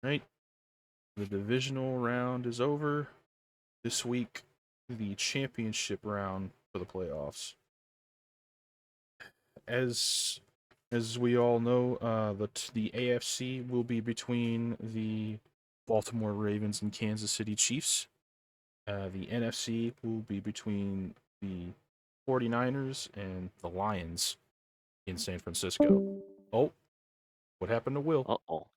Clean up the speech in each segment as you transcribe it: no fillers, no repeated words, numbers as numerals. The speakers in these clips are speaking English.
Right. The divisional round is over. This week, the championship round for the playoffs. As we all know, the AFC will be between the Baltimore Ravens and Kansas City Chiefs. The NFC will be between the 49ers and the Lions in San Francisco. Oh, what happened to Will? Uh-oh.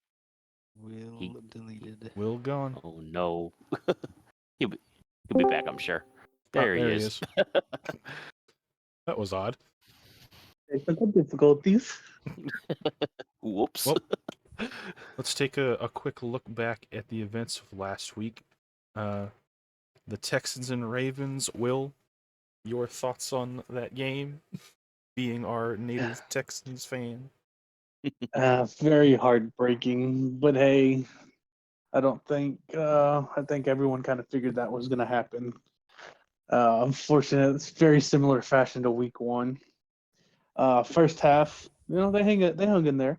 He, Will deleted. Will gone. oh no. he'll be he'll be back, I'm sure. There he There he is. is. That was odd. Technical difficulties. Whoops. Well, let's take a quick look back at the events of last week. The Texans and Ravens. Will, your thoughts on that game, being our native Texans fan? Very heartbreaking, but hey, I don't think I think everyone kind of figured that was going to happen. Unfortunately, it's very similar fashion to week one. First half, they hung in there.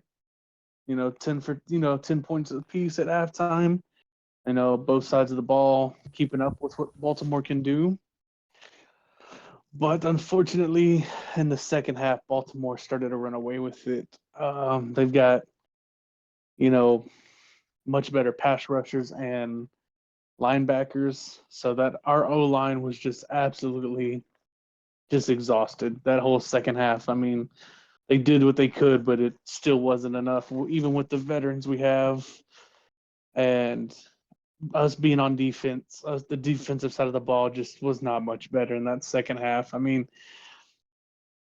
10 points apiece at halftime. Both sides of the ball keeping up with what Baltimore can do. But unfortunately, in the second half, Baltimore started to run away with it. They've got, much better pass rushers and linebackers, so that our O line was just absolutely just exhausted that whole second half. I mean, they did what they could, but it still wasn't enough, even with the veterans we have and us being on defense. The defensive side of the ball just was not much better in that second half. I mean,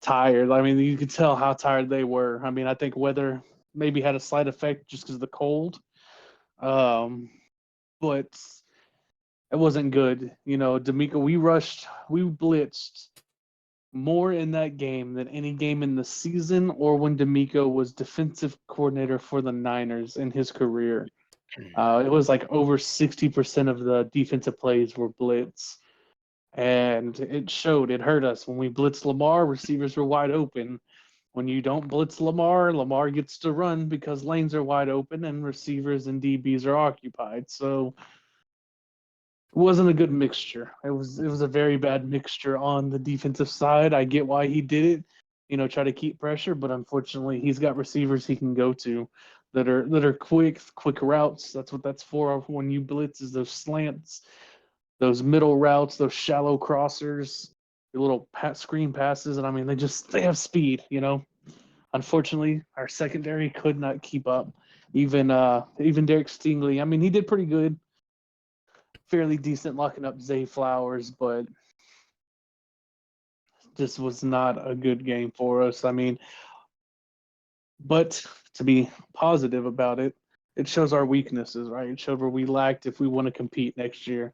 tired. I mean, you could tell how tired they were. I mean, I think weather maybe had a slight effect just because of the cold. But it wasn't good. D'Amico, we blitzed more in that game than any game in the season or when D'Amico was defensive coordinator for the Niners in his career. It was like over 60% of the defensive plays were blitz. And it showed. It hurt us. When we blitzed Lamar, receivers were wide open. When you don't blitz Lamar, Lamar gets to run because lanes are wide open and receivers and DBs are occupied. So it wasn't a good mixture. It was a very bad mixture on the defensive side. I get why he did it, try to keep pressure, but unfortunately he's got receivers he can go to that are quick routes. That's what that's for when you blitz, is those slants, those middle routes, those shallow crossers, the little screen passes, and I mean they have speed. Unfortunately, our secondary could not keep up. Even Derek Stingley, I mean, he did pretty good, fairly decent locking up Zay Flowers, but this was not a good game for us. I mean, but to be positive about it, it shows our weaknesses, right? It showed where we lacked if we want to compete next year.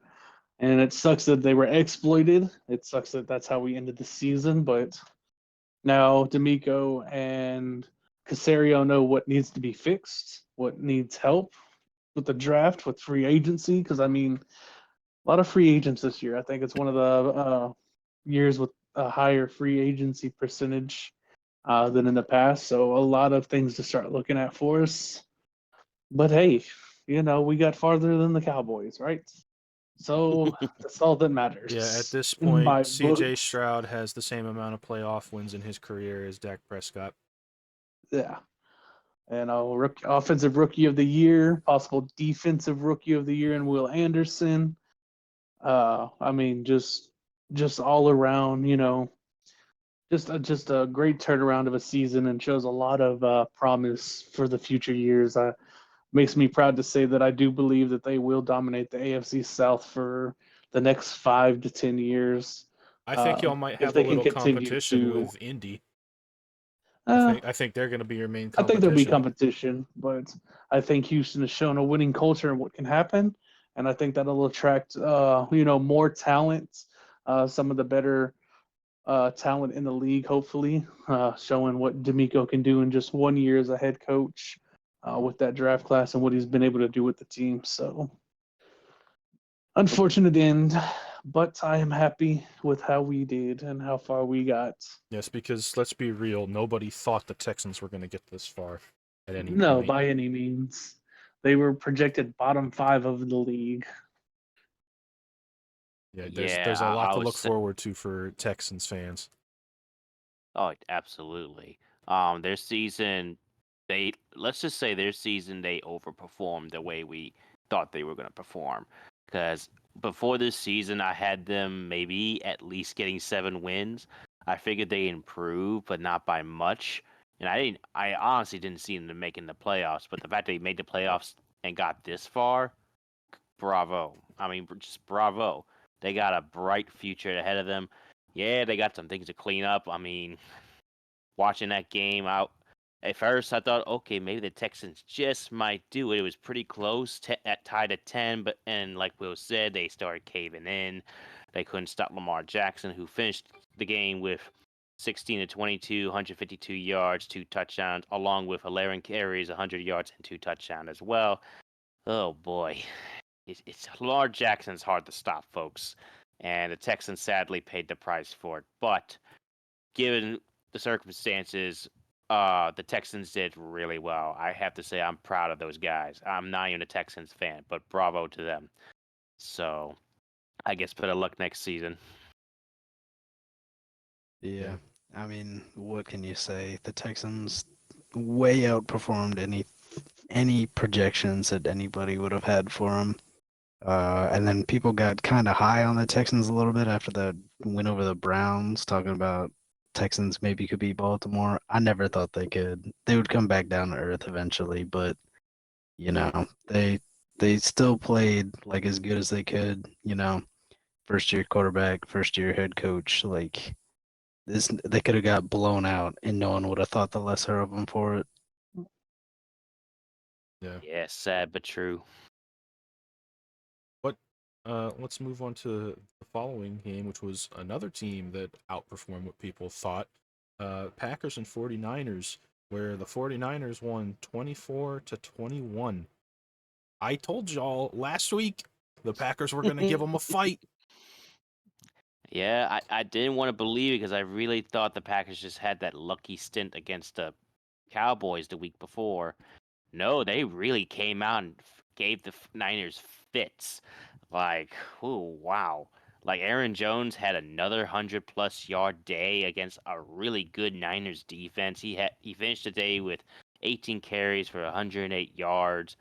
And it sucks that they were exploited. It sucks that that's how we ended the season, but now D'Amico and Casario know what needs to be fixed, what needs help with the draft, with free agency, because I mean, a lot of free agents this year. I think it's one of the years with a higher free agency percentage than in the past. So a lot of things to start looking at for us. But hey, we got farther than the Cowboys, right? So that's all that matters. Yeah, at this in my point, CJ book. Stroud has the same amount of playoff wins in his career as Dak Prescott. Yeah. And offensive rookie of the year, possible defensive rookie of the year, and Will Anderson. I mean, just all around, just a great turnaround of a season, and shows a lot of promise for the future years. Makes me proud to say that I do believe that they will dominate the AFC South for the next 5 to 10 years. I think y'all might If have a they can little continue competition to, with Indy. uh, I think they're going to be your main I think there'll be competition. competition, but I think Houston has shown a winning culture and what can happen, and I think that'll attract, more talent, some of the better talent in the league, hopefully, showing what D'Amico can do in just 1 year as a head coach with that draft class and what he's been able to do with the team. So, unfortunate end, but I am happy with how we did and how far we got. Yes, because let's be real, nobody thought the Texans were going to get this far at any No, point. by any means. They were projected bottom 5 of the league. Yeah, Yeah, there's a lot I to was look forward to for Texans fans. Oh, absolutely. Their season, let's just say their season they overperformed the way we thought they were going to perform. Because before this season, I had them maybe at least getting 7 wins. I figured they improved, but not by much. And I honestly didn't see them making the playoffs. But the fact they made the playoffs and got this far, bravo. I mean, just bravo. They got a bright future ahead of them. Yeah, they got some things to clean up. I mean, watching that game out. At first, I thought, okay, maybe the Texans just might do it. It was pretty close, tied at 10, but and like Will said, they started caving in. They couldn't stop Lamar Jackson, who finished the game with 16 to 22, 152 yards, 2 touchdowns, along with 11 carries, 100 yards, and 2 touchdowns as well. Oh boy, it's Lamar Jackson's hard to stop, folks, and the Texans sadly paid the price for it. But given the circumstances, the Texans did really well. I have to say I'm proud of those guys. I'm not even a Texans fan, but bravo to them. So I guess better luck next season. Yeah. I mean, what can you say? The Texans way outperformed any projections that anybody would have had for them. And then people got kind of high on the Texans a little bit after the win over the Browns, talking about Texans maybe could beat Baltimore. I never thought they could. They would come back down to earth eventually, but you know, they still played like as good as they could, first year quarterback, first year head coach, like this they could have got blown out and no one would have thought the lesser of them for it. Yeah. Yeah, sad but true. But let's move on to the following game, which was another team that outperformed what people thought. Packers and 49ers, where the 49ers won 24-21. I told y'all last week the Packers were going to give them a fight. Yeah, I didn't want to believe it because I really thought the Packers just had that lucky stint against the Cowboys the week before. No, they really came out and gave the Niners fits. Like, oh wow. Like Aaron Jones had another 100+ yard day against a really good Niners defense. He finished the day with 18 carries for 108 yards,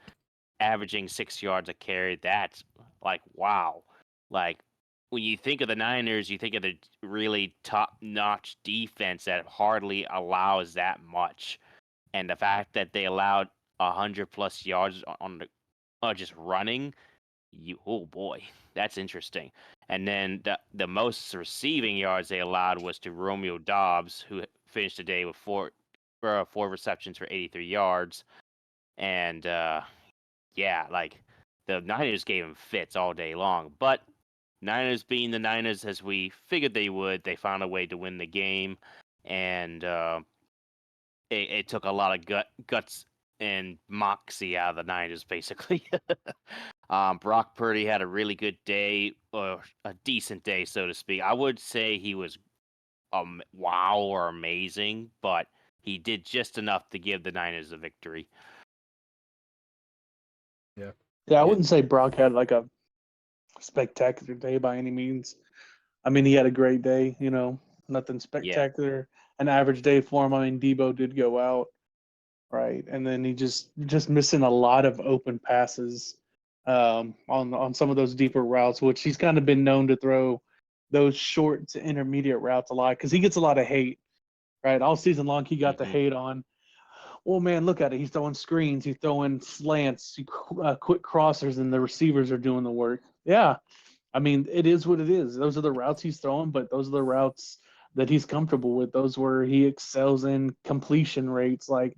averaging 6 yards a carry. That's like wow. Like when you think of the Niners, you think of the really top-notch defense that hardly allows that much. And the fact that they allowed 100+ yards on the just running, oh boy, that's interesting. And then the most receiving yards they allowed was to Romeo Dobbs, who finished the day with four receptions for 83 yards. And yeah, like the Niners gave him fits all day long. But Niners being the Niners, as we figured they would, they found a way to win the game. And it took a lot of guts and moxie out of the Niners, basically. Brock Purdy had a really good day, or a decent day, so to speak. I would say he was wow or amazing, but he did just enough to give the Niners a victory. Yeah. Yeah, I wouldn't say Brock had like a spectacular day by any means. I mean, he had a great day, nothing Yeah. spectacular. An average day for him. I mean, Debo did go out, right? And then he just missing a lot of open passes on some of those deeper routes, which he's kind of been known to throw those short to intermediate routes a lot because he gets a lot of hate, right? All season long, he got the Mhm. hate on. Well, man, look at it. He's throwing screens, he's throwing slants, quick crossers, and the receivers are doing the work. Yeah, I mean, it is what it is. Those are the routes he's throwing, but those are the routes that he's comfortable with. Those where he excels in completion rates. Like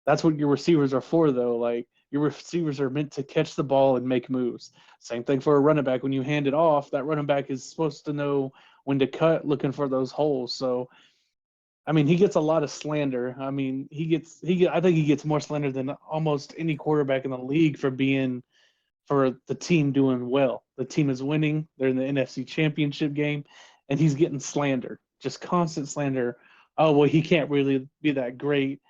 that's what your receivers are for, though. Like your receivers are meant to catch the ball and make moves. Same thing for a running back. When you hand it off, that running back is supposed to know when to cut, looking for those holes. So, I mean, he gets a lot of slander. I mean, I think he gets more slander than almost any quarterback in the league for the team doing well. The team is winning. They're in the NFC Championship game, and he's getting slander, just constant slander. Oh well, he can't really be that great.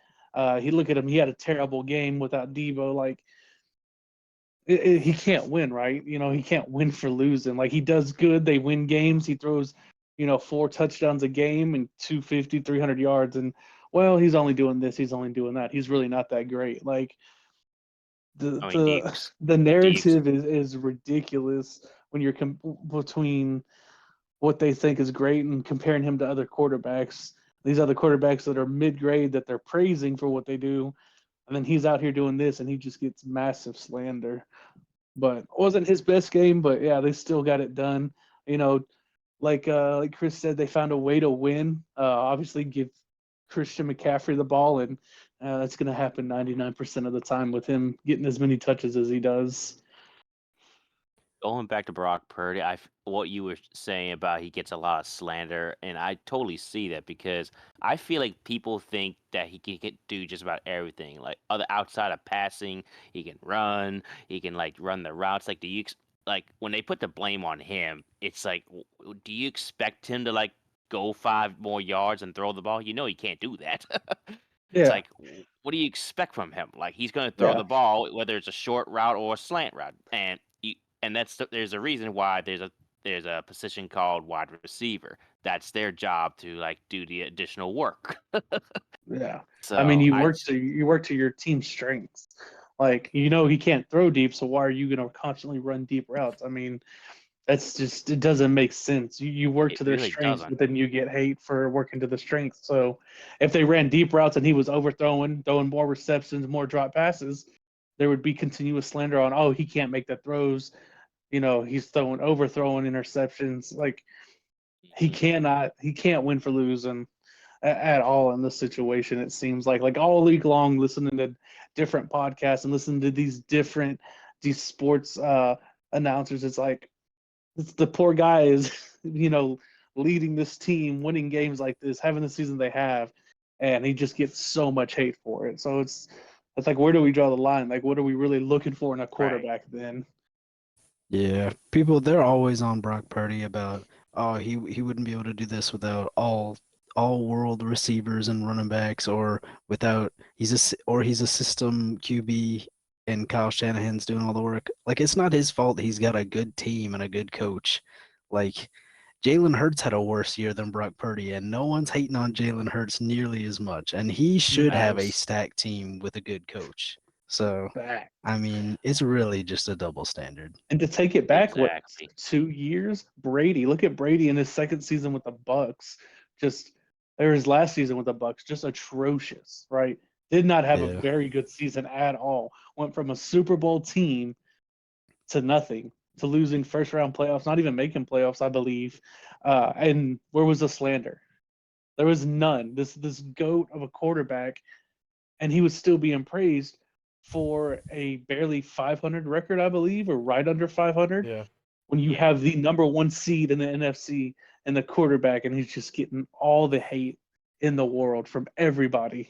He look at him. He had a terrible game without Debo. Like he can't win, right? He can't win for losing. Like, he does good, they win games. He throws, 4 touchdowns a game and 250, 300 yards, and well, he's only doing this, he's only doing that. He's really not that great. Like, the I mean, the the narrative is ridiculous when you're between what they think is great and comparing him to other quarterbacks. These other quarterbacks that are mid grade that they're praising for what they do, and then he's out here doing this, and he just gets massive slander. But it wasn't his best game, but yeah, they still got it done. You know, like Chris said, they found a way to win. Obviously, give Christian McCaffrey the ball, and that's going to happen 99% of the time with him getting as many touches as he does. Going back to Brock Purdy, what you were saying about he gets a lot of slander, and I totally see that because I feel like people think that he can do just about everything. Like other outside of passing, he can run, he can like run the routes. Like, like when they put the blame on him, it's like, do you expect him to like go 5 more yards and throw the ball? You know he can't do that. It's Yeah, like, what do you expect from him? Like he's going to throw yeah, the ball, whether it's a short route or a slant route, and there's a reason why there's a position called wide receiver. That's their job to like do the additional work. yeah. I mean, So I you work to your team's strengths. Like, he can't throw deep, so why are you going to constantly run deep routes? I mean, that's just, it doesn't make sense. You work it to their really strengths, doesn't. but then you get hate for working to the strengths. So if they ran deep routes and he was overthrowing, throwing more receptions, more drop passes, there would be continuous slander on, oh, he can't make the throws. He's overthrowing interceptions. Like, Mhm. he can't win for losing at all in this situation. It seems like all league long, listening to different podcasts and listening to these sports announcers. It's like, the poor guy is, leading this team, winning games like this, having the season they have, and he just gets so much hate for it. So it's like, where do we draw the line? Like, what are we really looking for in a Right. quarterback then? Yeah, they're always on Brock Purdy about, oh, he wouldn't be able to do this without all world receivers and running backs, or without he's a system QB and Kyle Shanahan's doing all the work. Like, it's not his fault he's got a good team and a good coach. Like, Jalen Hurts had a worse year than Brock Purdy, and no one's hating on Jalen Hurts nearly as much. And he should have a Facts. stacked team with a good coach. So, Facts. I mean, it's really just a double standard. And to take it back, what, Exactly. 2 years? Brady, look at Brady in his second season with the Bucks. Just or his last season with the Bucks, just atrocious, right? Did not have a Yeah. very good season at all. Went from a Super Bowl team to nothing, to losing first round playoffs, not even making playoffs, I believe. And where was the slander? There was none. This goat of a quarterback, and he was still being praised for a barely 500 record, I believe, or right under 500. Yeah. When you Yeah. have the number one seed in the NFC and the quarterback, and he's just getting all the hate in the world from everybody.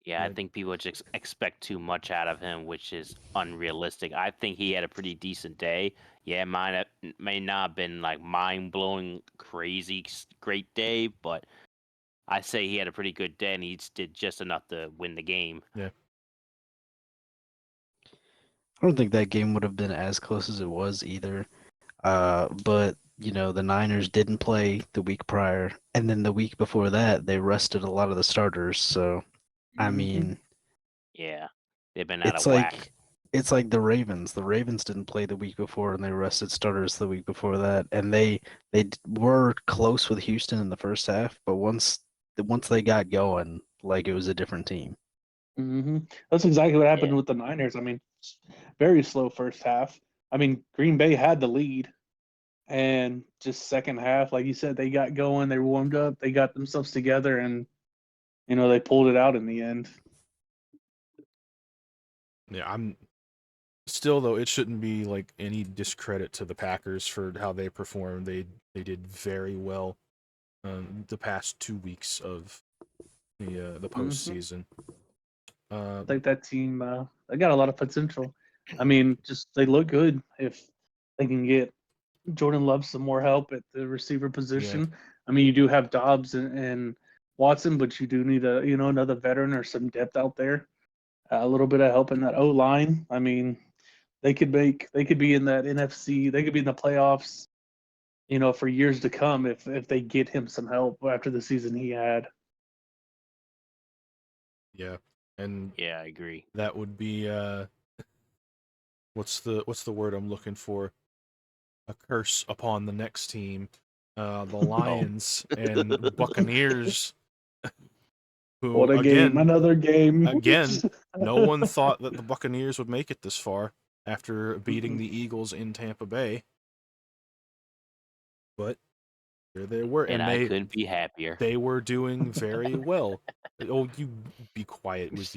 Yeah, I Yeah. think people just expect too much out of him, which is unrealistic. I think he had a pretty decent day. Yeah, may not have been like mind blowing, crazy, great day, but I say he had a pretty good day and he did just enough to win the game. Yeah. I don't think that game would have been as close as it was either. But the Niners didn't play the week prior, and then the week before that, they rested a lot of the starters. So, I Mm-hmm. mean, Yeah, they've been out it's of whack. like it's like the Ravens. The Ravens didn't play the week before, and they rested starters the week before that, and they were close with Houston in the first half, but once they got going, like, it was a different team. Mm-hmm. That's exactly what happened Yeah, with the Niners. I mean, very slow first half. I mean, Green Bay had the lead, and just second half, like you said, they got going, they warmed up, they got themselves together, and they pulled it out in the end. Yeah. I'm still though. It shouldn't be like any discredit to the Packers for how they performed. They did very well the past 2 weeks of the Mm-hmm. postseason. I think that team, they got a lot of potential. I mean, just they look good if they can get Jordan Love some more help at the receiver Yeah. position. I mean, you do have Dobbs and Watson, but you do need another veteran or some depth out there. A little bit of help in that O line. I mean, they could be in that NFC. They could be in the playoffs, for years to come if they get him some help after the season he had. Yeah, and Yeah, I agree. that would be what's the word I'm looking for? A curse upon the next team, the Lions and Buccaneers, who What a game! Another game. again, no one thought that the Buccaneers would make it this far after beating the Eagles in Tampa Bay, but there they were, And and I couldn't be happier. they were doing very well. Oh, you be quiet with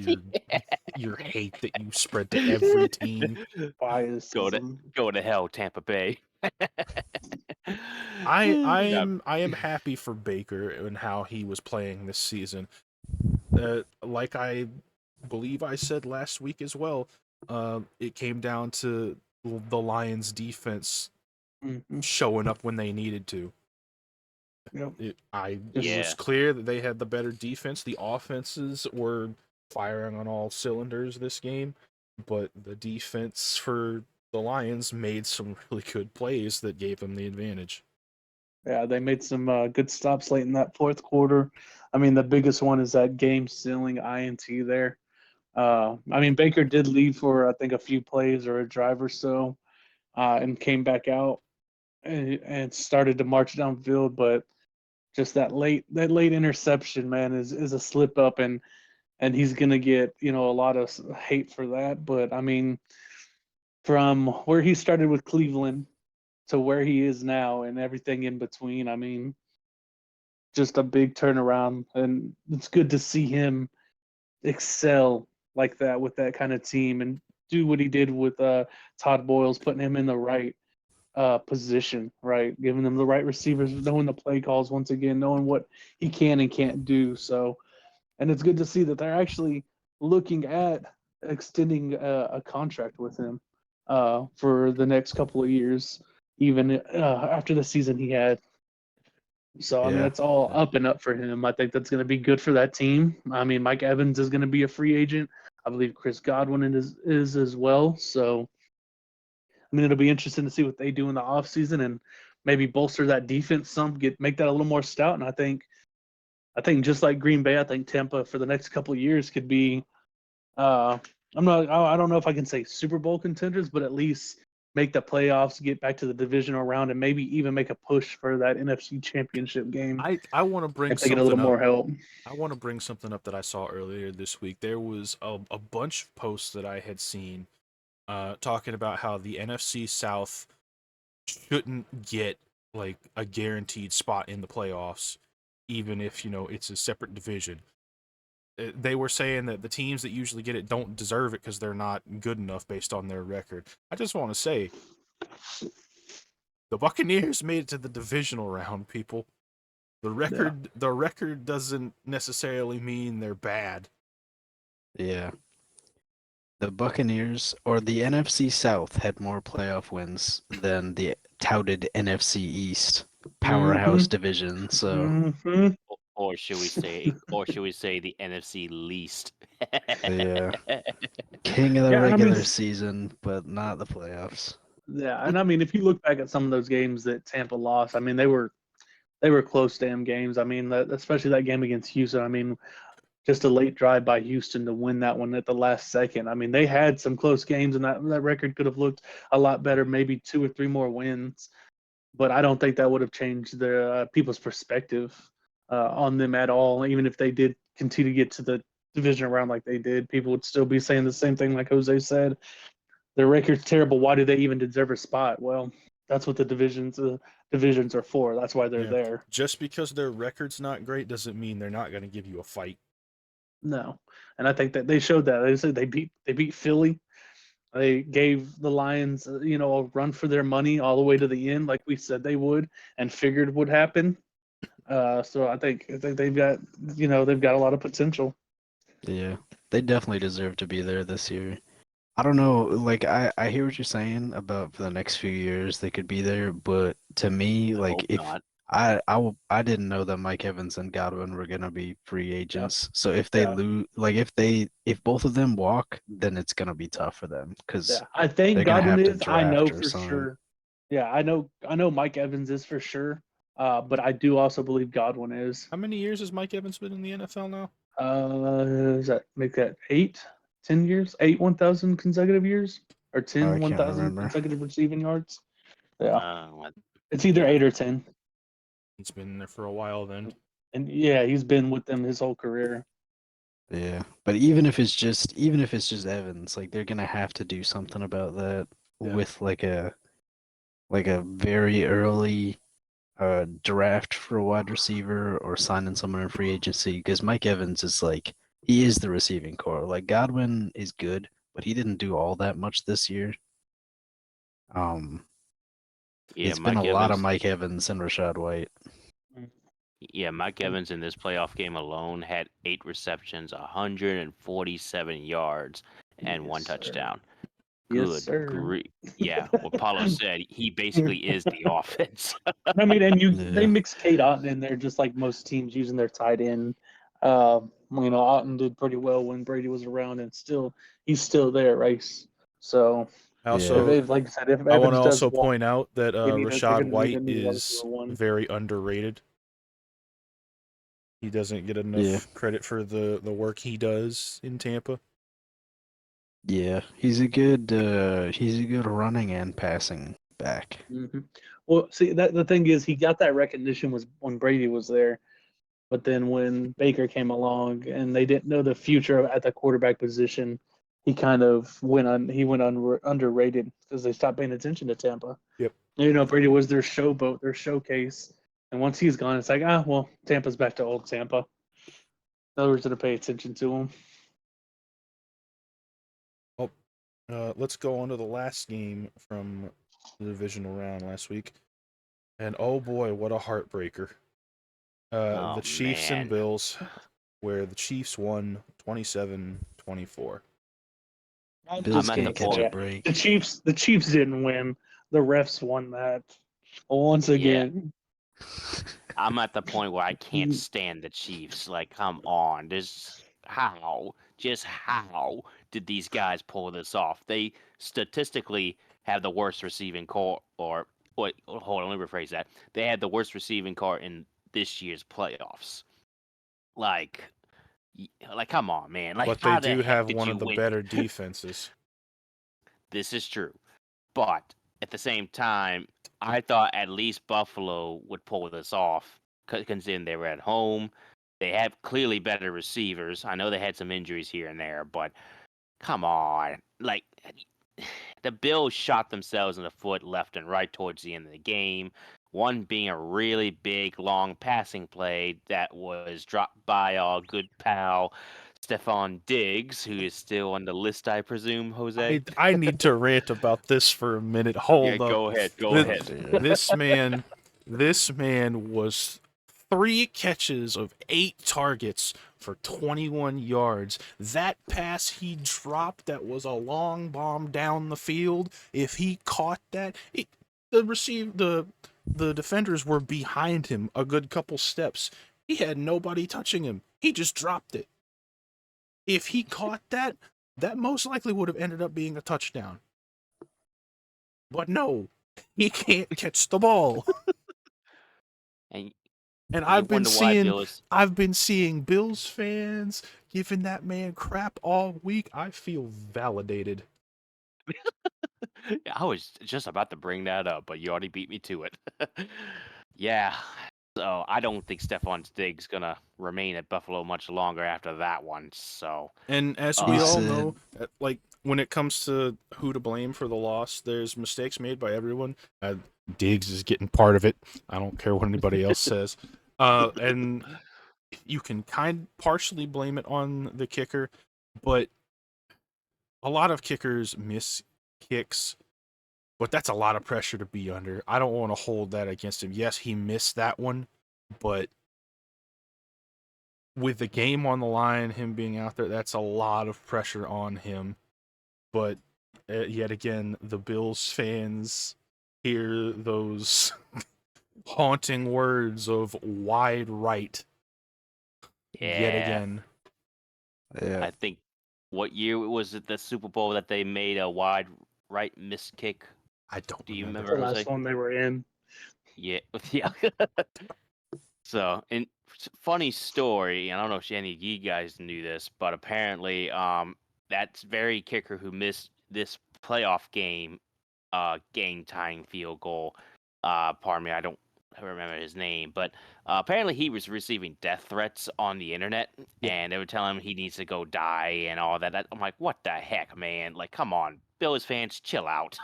your hate that you spread to every team. Biasism. Go to hell, Tampa Bay. I Yeah. am happy for Baker and how he was playing this season. Like I believe I said last week as well, it came down to the Lions' defense Mhm. showing up when they needed to. Yep. It Yeah. was clear that they had the better defense. The offenses were firing on all cylinders this game, but the defense for the Lions made some really good plays that gave them the advantage. Yeah, they made some good stops late in that fourth quarter. I mean, the biggest one is that game-sealing INT there. I mean, Baker did leave for I think a few plays or a drive or so, and came back out and started to march downfield. But just that late interception, man, is a slip up, and he's gonna get a lot of hate for that. But I mean, from where he started with Cleveland to where he is now and everything in between, I mean, just a big turnaround, and it's good to see him excel like that with that kind of team and do what he did with Todd Boyles, putting him in the right position, right, giving them the right receivers, knowing the play calls once again, knowing what he can and can't do. So, and it's good to see that they're actually looking at extending a contract with him for the next couple of years, even after the season he had. So I mean, Yeah. it's all up and up for him. I think that's going to be good for that team. I mean, Mike Evans is going to be a free agent. I believe Chris Godwin is as well. So I mean, it'll be interesting to see what they do in the offseason and maybe bolster that defense some, make that a little more stout. And I think just like Green Bay, I think Tampa for the next couple of years could be. I don't know if I can say Super Bowl contenders, but at least make the playoffs, get back to the divisional round, and maybe even make a push for that NFC Championship game I want to bring if they get a little something up. more help. I want to bring something up that I saw earlier this week. There was a bunch of posts that I had seen talking about how the NFC South shouldn't get like a guaranteed spot in the playoffs, even if it's a separate division. They were saying that the teams that usually get it don't deserve it because they're not good enough based on their record. I just want to say, the Buccaneers made it to the divisional round, people. The record doesn't necessarily mean they're bad. Yeah. The Buccaneers or the NFC South had more playoff wins than the touted NFC East powerhouse division. So Mhm. Or should we say the NFC least? yeah, king of the Yeah, and I mean, regular season, but not the playoffs. yeah, and I mean, if you look back at some of those games that Tampa lost, I mean, they were close damn games. I mean, especially that game against Houston. I mean, just a late drive by Houston to win that one at the last second. I mean, they had some close games, and that record could have looked a lot better, maybe 2 or 3 more wins. But I don't think that would have changed the people's perspective on them at all. Even if they did continue to get to the division round like they did, people would still be saying the same thing, like Jose said. Their record's terrible. Why do they even deserve a spot? Well, that's what the divisions are for. That's why they're Yeah. there. Just because their record's not great doesn't mean they're not going to give you a fight. No, and I think that they showed that. They said they beat Philly. They gave the Lions, a run for their money all the way to the end, like we said they would, and figured would happen. So I think they've got a lot of potential. Yeah, they definitely deserve to be there this year. I don't know, like I hear what you're saying about for the next few years they could be there, but to me, I like hope not. I didn't know that Mike Evans and Godwin were gonna be free Yeah. agents. So if they Yeah. lose, like if both of them walk, then it's gonna be tough for them because Yeah, I think they're gonna Godwin have to is. I know draft or for sign. sure. Yeah, I know Mike Evans is for sure. But I do also believe Godwin is. How many years has Mike Evans been in the NFL now? Does that make that 10 years? 1,000 consecutive years? Or I 1,000 can't remember. consecutive receiving yards? Yeah. What- It's either yeah. 8 or 10. He's been there for a while then. And yeah, he's been with them his whole career. Yeah, but even if it's just Evans, like they're gonna have to do something about that Yeah. with like a very early draft for a wide receiver or signing someone in free agency because Mike Evans is like he is the receiving core. Like Godwin is good, but he didn't do all that much this year. Yeah, It's been a Mike lot of Evans. Mike Evans and Rashad White. Yeah, Mike Evans in this playoff game alone had 8 receptions, 147 yards, and Yes, 1 sir. touchdown. Yes, Good sir. grief. Yeah, what Paulo said, he basically is the offense. I mean, and they Yeah. mix Kate Otten in there just like most teams using their tight end. Otten did pretty well when Brady was around, and he's still there, right? So I Yeah. also, if like I said, if I want to Evans does also walk, point out that they're Rashad going to need White a new wide is receiver one. very underrated. He doesn't get enough Yeah. credit for the work he does in Tampa. Yeah, he's a good running and passing back. Mm-hmm. Well, see, the thing is, he got that recognition was when Brady was there, but then when Baker came along and they didn't know the future at the quarterback position, he kind of went underrated because they stopped paying attention to Tampa. Yep. Brady was their showboat, their showcase, and once he's gone, it's like well, Tampa's back to old Tampa. Others going to pay attention to him. Let's go on to the last game from the divisional round last week. And oh boy, what a heartbreaker. Oh, The Chiefs and man. Bills, where the Chiefs won 27-24. Bills at can't the catch a point- break. The Chiefs didn't win. The refs won that. Once again. I'm at the point where I can't stand the Chiefs. Like, come on. Just how did these guys pull this off? They statistically have the worst receiving core, or wait, hold on, let me rephrase that. They had the worst receiving core in this year's playoffs. Like, come on, man. Like, But how they the do heck have did one you of the win? better defenses. This is true. But at the same time, I thought at least Buffalo would pull this off, considering they were at home. They have clearly better receivers. I know they had some injuries here and there, but come on. Like, the Bills shot themselves in the foot left and right towards the end of the game. One being a really big, long passing play that was dropped by our good pal, Stephon Diggs, who is still on the list, I presume, Jose. I need to rant about this for a minute. Hold up. Go ahead. Go Th- ahead. This man was 3 catches of 8 targets for 21 yards. That pass he dropped that was a long bomb down the field. If he caught that, the defenders were behind him a good couple steps. He had nobody touching him. He just dropped it. If he caught that, that most likely would have ended up being a touchdown. But no, he can't catch the ball. And And you wonder why Bills. I've been seeing Bills fans giving that man crap all week. I feel validated. I was just about to bring that up, but you already beat me to it. Yeah. So I don't think Stephon Diggs gonna remain at Buffalo much longer after that one. So And as He we all said- know, like when it comes to who to blame for the loss, there's mistakes made by everyone. Diggs is getting part of it. I don't care what anybody else says. And you can partially blame it on the kicker, but a lot of kickers miss kicks. But that's a lot of pressure to be under. I don't want to hold that against him. Yes, he missed that one, but with the game on the line, him being out there, that's a lot of pressure on him. But yet again, the Bills fans hear those haunting words of wide right yet Yeah. again. Yeah. I think what year was it the Super Bowl that they made a wide right miss kick? I don't Do you remember. remember, The Jose? last one they were in. Yeah, yeah. So, and funny story. I don't know if any of you guys knew this, but apparently, that very kicker who missed this playoff game tying field goal. Pardon me, I don't remember his name, but apparently he was receiving death threats on the internet, Yeah. and they were telling him he needs to go die and all that. I'm like, what the heck, man? Like, come on, Bills fans, chill out.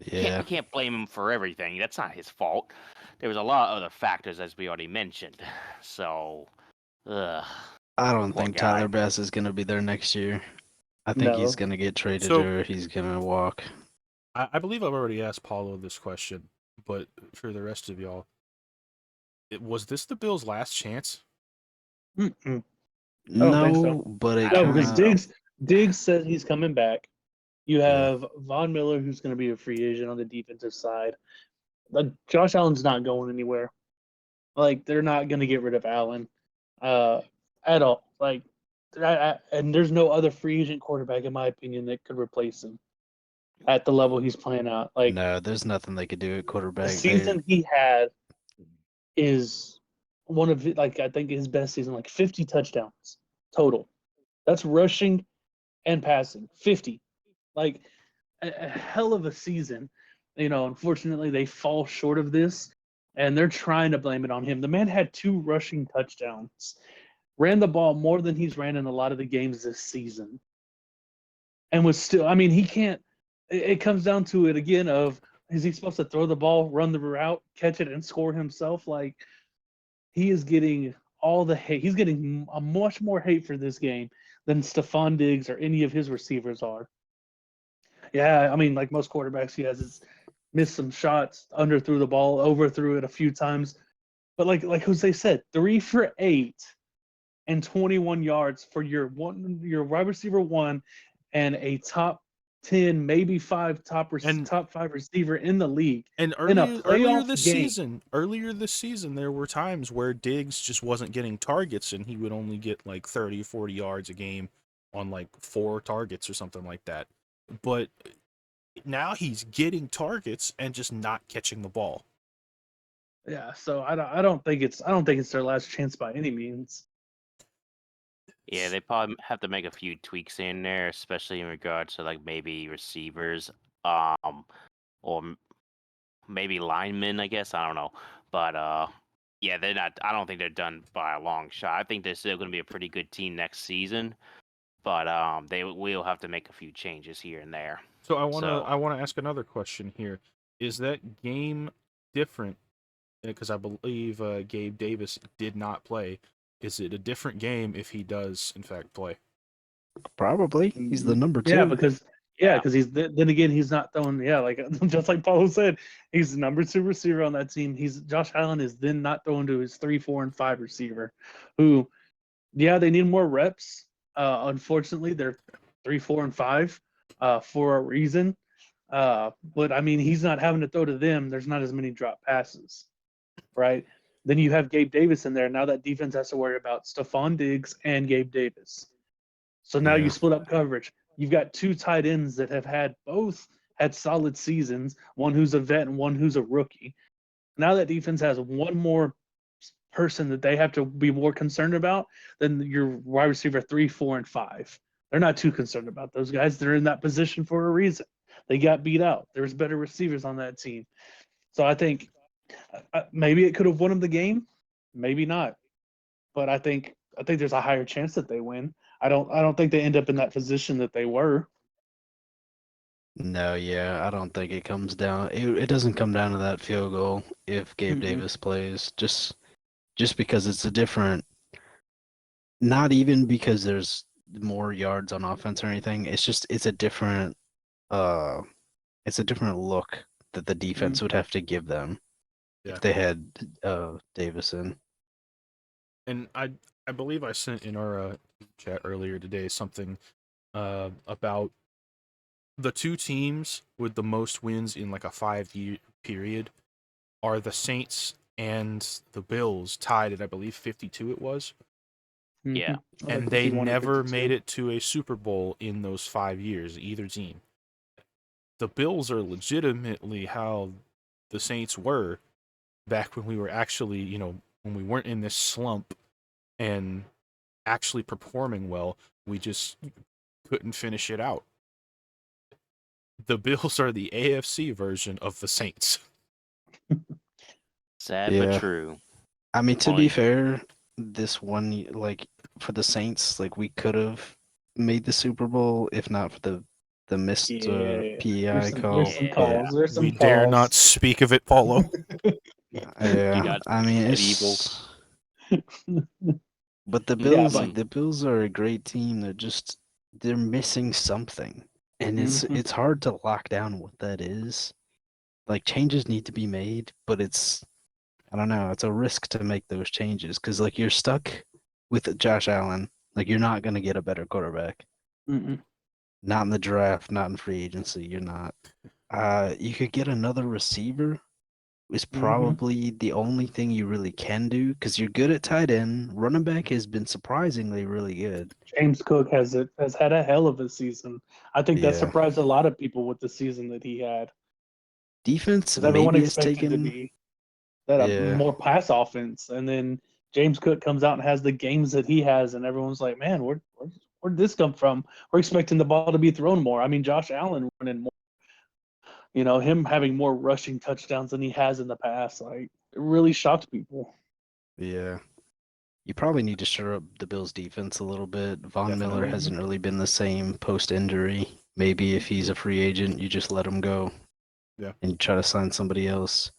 Yeah. You can't blame him for everything. That's not his fault. There was a lot of other factors, as we already mentioned. So, ugh, I don't poor think guy. Tyler Bass is going to be there next year. I think he's No. going to get traded So- or he's going to walk. I believe I've already asked Paulo this question, but for the rest of y'all, was this the Bills' last chance? Mm-mm. don't think so. No, but it I No, don't because think kind of. so. Diggs says he's coming back. You Yeah. have Von Miller, who's going to be a free agent on the defensive side. But Josh Allen's not going anywhere. Like, they're not going to get rid of Allen at all. Like, and there's no other free agent quarterback, in my opinion, that could replace him at the level he's playing at. Like, No, there's nothing they could do at the quarterback. season he had is one of, like, I think his best season, like 50 touchdowns total. That's rushing and passing. 50. Like, a hell of a season. Unfortunately, they fall short of this, and they're trying to blame it on him. The man had 2 rushing touchdowns, ran the ball more than he's ran in a lot of the games this season, and was still. I mean, he can't. It comes down to it again of, is he supposed to throw the ball, run the route, catch it, and score himself? Like, he is getting all the hate. He's getting a much more hate for this game than Stephon Diggs or any of his receivers are. Yeah, I mean, like most quarterbacks, he has missed some shots, underthrew the ball, overthrew it a few times. But like Jose said, 3 for 8 and 21 yards for your wide receiver one and a top 10, maybe top 5 receiver in the league. And In a earlier playoff this game. season, there were times where Diggs just wasn't getting targets, and he would only get like 30, 40 yards a game on like 4 targets or something like that. But now he's getting targets and just not catching the ball. Yeah, so I don't think it's their last chance by any means. Yeah, they probably have to make a few tweaks in there, especially in regards to like maybe receivers, or maybe linemen. I guess I don't know, but yeah, they're not. I don't think they're done by a long shot. I think they're still going to be a pretty good team next season, but they will have to make a few changes here and there. So I So- want to ask another question here. Is that game different? Because I believe Gabe Davis did not play. Is it a different game if he does in fact play? Probably. He's the number 2. Yeah, because he's then again he's not throwing. Yeah, like just like Paulo said, he's the number 2 receiver on that team. Josh Allen is then not throwing to his 3, 4, and 5 receiver, who, yeah, they need more reps. Unfortunately, they're 3, 4, and 5 for a reason. But I mean, he's not having to throw to them. There's not as many drop passes, right? Then you have Gabe Davis in there. Now that defense has to worry about Stephon Diggs and Gabe Davis. So now Yeah. you split up coverage. You've got 2 tight ends that have both had solid seasons, one who's a vet and one who's a rookie. Now that defense has one more person that they have to be more concerned about than your wide receiver 3, 4, and 5. They're not too concerned about those guys. They're in that position for a reason. They got beat out. There's better receivers on that team. So I think maybe it could have won them the game, maybe not. But I think there's a higher chance that they win. I don't think they end up in that position that they were. No, yeah, I don't think it comes down. It doesn't come down to that field goal if Gabe Mm-mm. Davis plays. Just because it's a different. Not even because there's more yards on offense or anything. It's a different look that the defense would have to give them Yeah. if they had Davis in. And I believe I sent in our chat earlier today something about the 2 teams with the most wins in like a 5-year period are the Saints and the Bills tied at, I believe, 52 it was. Yeah. Mhm. And Like they 51 and never 52. made it to a Super Bowl in those 5 years, either team. The Bills are legitimately how the Saints were back when we were actually, when we weren't in this slump and actually performing well. We just couldn't finish it out. The Bills are the AFC version of the Saints. Sad but Yeah. true. I mean, to Only- be fair, this one, like for the Saints, like we could have made the Super Bowl if not for the missed Yeah. PEI There's call. some Yeah. calls. There's some We calls. dare not speak of it, Paulo. Yeah, got I mean medieval. but the Yeah, Bills, but- like the Bills, are a great team. They're missing something, and Mhm. it's hard to lock down what that is. Like changes need to be made, but I don't know, it's a risk to make those changes because like you're stuck with Josh Allen. Like you're not gonna get a better quarterback. Mm-mm. Not in the draft, not in free agency. You're not. You could get another receiver. Is probably the only thing you really can do because you're good at tight end. Running back has been surprisingly really good. James Cook has had a hell of a season. I think that Yeah. surprised a lot of people with the season that he had. Defense Because everyone maybe has expected to taken. be that a Yeah. more pass offense, and then James Cook comes out and has the games that he has, and everyone's like, "Man, where'd this come from?" We're expecting the ball to be thrown more. I mean, Josh Allen running more, him having more rushing touchdowns than he has in the past. Like, it really shocked people. Yeah. You probably need to shore up the Bills' defense a little bit. Von Miller Definitely. hasn't really been the same post injury. Maybe if he's a free agent, you just let him go. Yeah. And you try to sign somebody else.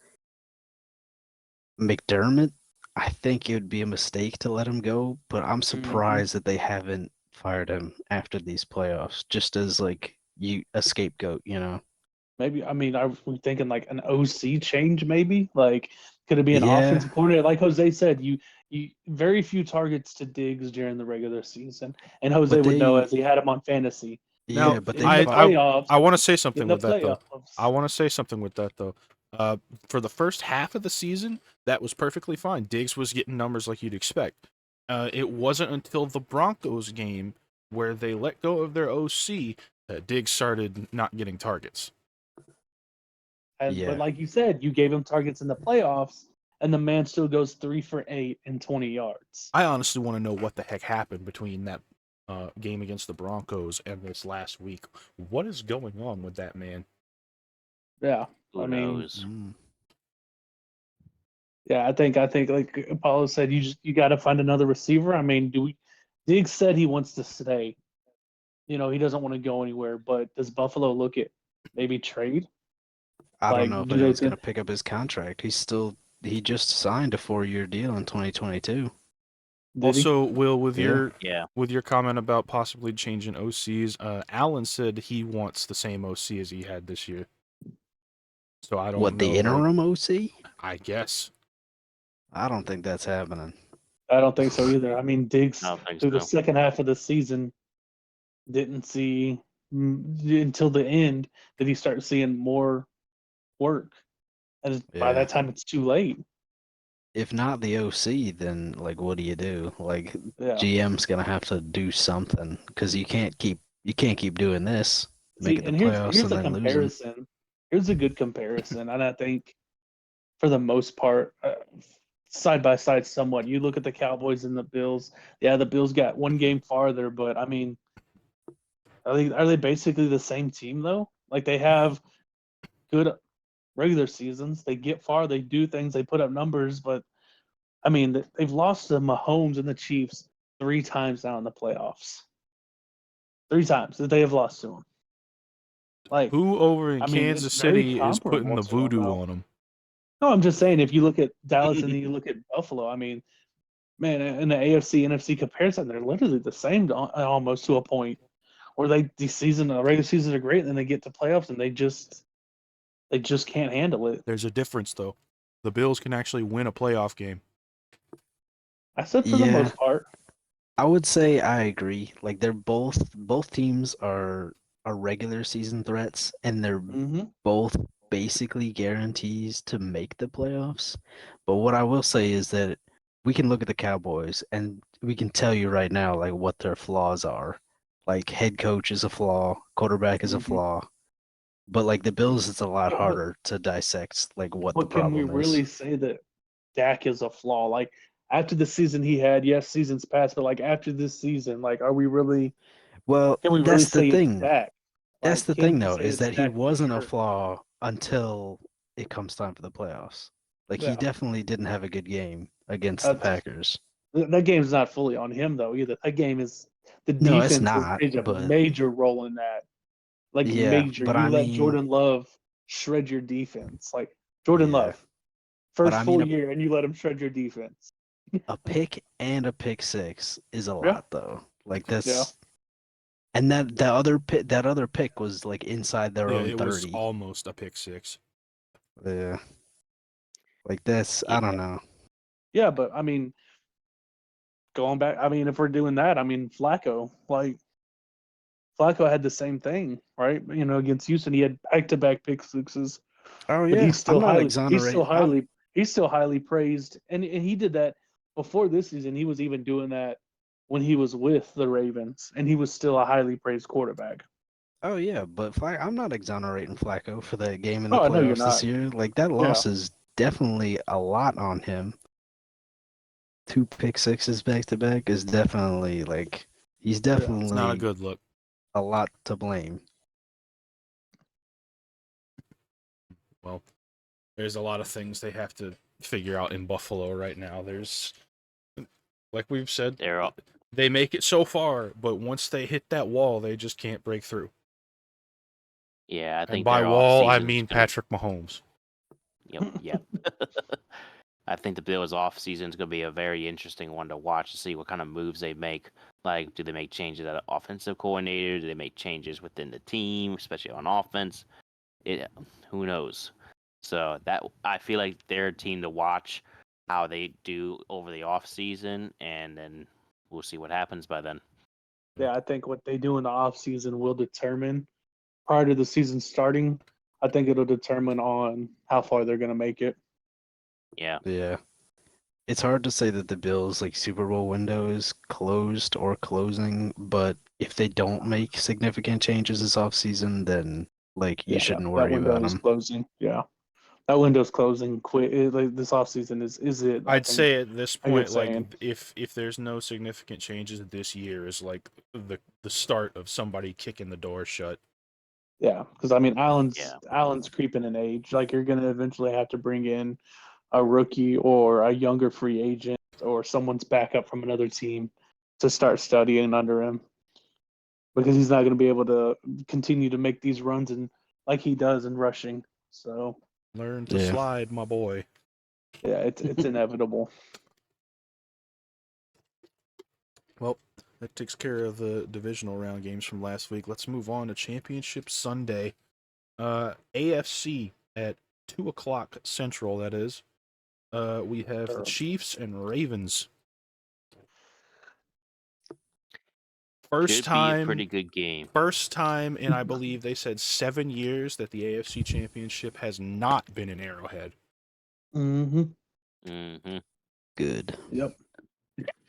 McDermott, I think it would be a mistake to let him go, but I'm surprised that they haven't fired him after these playoffs, just as like a scapegoat, you know. Maybe, I mean, I'm thinking like an OC change, maybe. Like, could it be an Yeah. offensive coordinator? Like Jose said, you very few targets to Diggs during the regular season, and Jose But would know they as he had him on fantasy. Now, yeah, but In they the fi- playoffs, I want to say in something the with that though. playoffs, I want to say something with that though. For the first half of the season, that was perfectly fine. Diggs was getting numbers like you'd expect. It wasn't until the Broncos game where they let go of their OC that Diggs started not getting targets. but Yeah. like you said, you gave him targets in the playoffs, and the man still goes 3 for 8 and 20 yards. I honestly want to know what the heck happened between that game against the Broncos and this last week. What is going on with that man? Yeah, Who I mean, knows? yeah, I think like Apollo said, you got to find another receiver. I mean, Diggs said he wants to stay. He doesn't want to go anywhere. But does Buffalo look at maybe trade? I don't know Like, if do they anyone's think? gonna pick up his contract. He just signed a 4-year deal in 2022. Did he? Also, Will, with Yeah. your comment about possibly changing OCs, Allen said he wants the same OC as he had this year. So I don't What, know. the interim OC? I guess. I don't think that's happening. I don't think so either. I mean, Diggs I don't think through the so. second half of the season didn't see until the end did he start seeing more work, and by Yeah. that time it's too late. If not the OC, then like what do? Like Yeah. GM's gonna have to do something because you can't keep doing this, See, making the and playoffs here's and a then losing. comparison. Here's a good comparison, and I think for the most part, side by side, somewhat. You look at the Cowboys and the Bills. Yeah, the Bills got one game farther, but I mean, are they basically the same team though? Like they have good regular seasons. They get far. They do things. They put up numbers, but I mean, they've lost to Mahomes and the Chiefs 3 times now in the playoffs. 3 times that they have lost to them. Like, Who over in I mean, it's Kansas very City is putting comparable the to them, voodoo though. on them? No, I'm just saying, if you look at Dallas and then you look at Buffalo, I mean, man, in the AFC NFC comparison, they're literally the same almost to a point where the regular seasons are great, and then they get to playoffs and they just can't handle it. There's a difference though. The Bills can actually win a playoff game. I said for the Yeah, most part. I would say I agree. Like they're both teams are regular season threats, and they're Mm-hmm. both basically guarantees to make the playoffs. But what I will say is that we can look at the Cowboys and we can tell you right now like what their flaws are. Like head coach is a flaw, quarterback is a Mhm. flaw. But like the Bills, it's a lot But, harder to dissect like what the but can we problem really is. say that Dak is a flaw? Like after the season he had, yes, seasons past, but like after this season, like are we really? Well, Can we really that's the say it's thing. Dak? That's Like, the can thing we though, say is it's that he Dak for wasn't a sure? flaw until it comes time for the playoffs. Like he Yeah, definitely didn't have a good game against the that's Packers. that game's not fully on him though either. That game is the No, it's defense not, plays a but major role in that. Like yeah, major. but You I let mean, Jordan Love shred your defense. Like Jordan yeah, Love, but first I mean full year, and you let him shred your defense. a pick and a pick six is a Yeah, lot though. Like yeah. that's and that other pick was like inside their Yeah, own it was 30. almost a pick six. Yeah. Like that's I don't Yeah. know. Yeah, but I mean, going back, I mean, if we're doing that, I mean, Flacco had the same thing, right? You know, against Houston, he had back-to-back pick sixes, Oh but yeah, I'm not exonerating. he's still highly praised, and he did that before this season. He was even doing that when he was with the Ravens, and he was still a highly praised quarterback. Oh yeah, but I'm not exonerating Flacco for that game in the Oh, I know you're playoffs this not. year. Like that Yeah, loss is definitely a lot on him. Two pick sixes back to back is definitely like he's yeah, It's not a definitely good look. a lot to blame. Well, there's a lot of things they have to figure out in Buffalo right now. There's, like we've said, They're all, they make it so far, but once they hit that wall, they just can't break through. yeah, I And think by their off wall, I season's mean gonna. Patrick Mahomes. Yep. I think the Bills' off season is going to be a very interesting one to watch to see what kind of moves they make. Like, do they make changes at offensive coordinator? Do they make changes within the team, especially on offense? Who knows? So that I feel like they're a team to watch how they do over the off season, and then we'll see what happens by then. yeah. I think what they do in the off season will determine prior to the season starting. I think it'll determine on how far they're going to make it. Yeah, Yeah. It's hard to say that the Bills like Super Bowl window is closed or closing, but if they don't make significant changes this offseason, then like you Yeah, shouldn't that worry window about is them. closing. Yeah, that window's closing. Quick, like this off season is it? I'd say at this I think point, it's like saying. if there's no significant changes this year, is like the start of somebody kicking the door shut. Yeah, because I mean, yeah, Allen's creeping in age. Like you're gonna eventually have to bring in a rookie or a younger free agent or someone's backup from another team to start studying under him because he's not gonna be able to continue to make these runs and like he does in rushing. So Learn to Yeah. slide, my boy. yeah, it's inevitable. Well, that takes care of the divisional round games from last week. Let's move on to Championship Sunday. AFC at 2 o'clock Central. That is. We have the Chiefs and Ravens. should be a pretty good game. First time in, I believe they said 7 years that the AFC Championship has not been in Arrowhead. Mm-hmm. Mm-hmm. Good. Yep.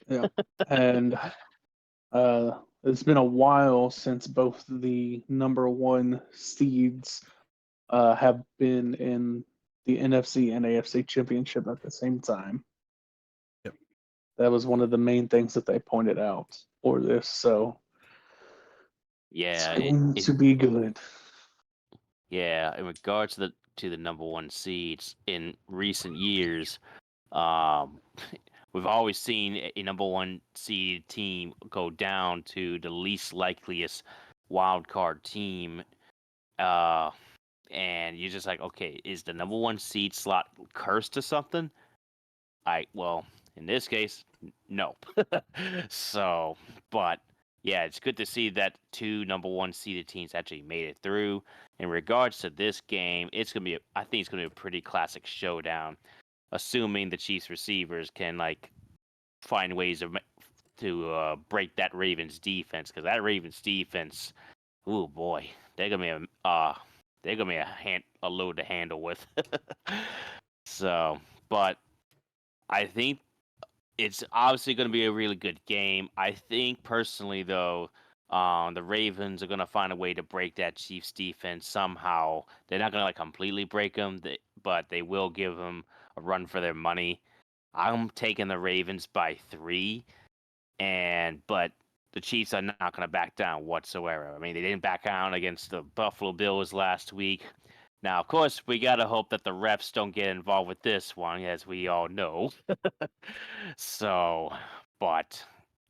Yeah. And it's been a while since both the number one seeds have been in the NFC and AFC championship at the same time. Yep. That was one of the main things that they pointed out for this. So it's Yeah, going to be good. yeah. In regards to the number one seeds in recent years, um, we've always seen a number one seed team go down to the least likeliest wild card team. Uh, and you're just like, okay, is the number one seed slot cursed to something? Well, in this case, no. So, but yeah, it's good to see that two number one seeded teams actually made it through. In regards to this game, I think it's gonna be a pretty classic showdown, assuming the Chiefs receivers can like find ways to break that Ravens defense, because that Ravens defense, oh boy, they're gonna be they're gonna be a load to handle with. So, but I think it's obviously going to be a really good game. I think personally, though, the Ravens are going to find a way to break that Chiefs defense somehow. They're not going to like completely break them, but they will give them a run for their money. I'm taking the Ravens by 3, but the Chiefs are not going to back down whatsoever. I mean, they didn't back down against the Buffalo Bills last week. Now, of course, we got to hope that the refs don't get involved with this one, as we all know. So, but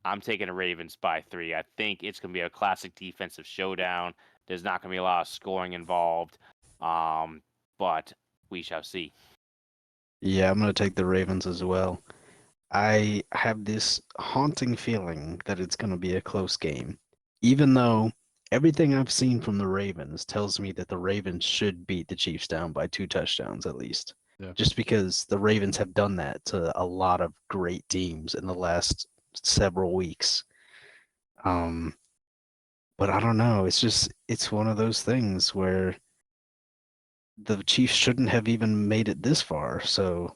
I'm taking the Ravens by 3. I think it's going to be a classic defensive showdown. There's not going to be a lot of scoring involved, but we shall see. Yeah, I'm gonna take the Ravens as well. I have this haunting feeling that it's gonna be a close game, even though everything I've seen from the Ravens tells me that the Ravens should beat the Chiefs down by 2 touchdowns at least. Yeah. Just because the Ravens have done that to a lot of great teams in the last several weeks. But I don't know. It's one of those things where the Chiefs shouldn't have even made it this far. So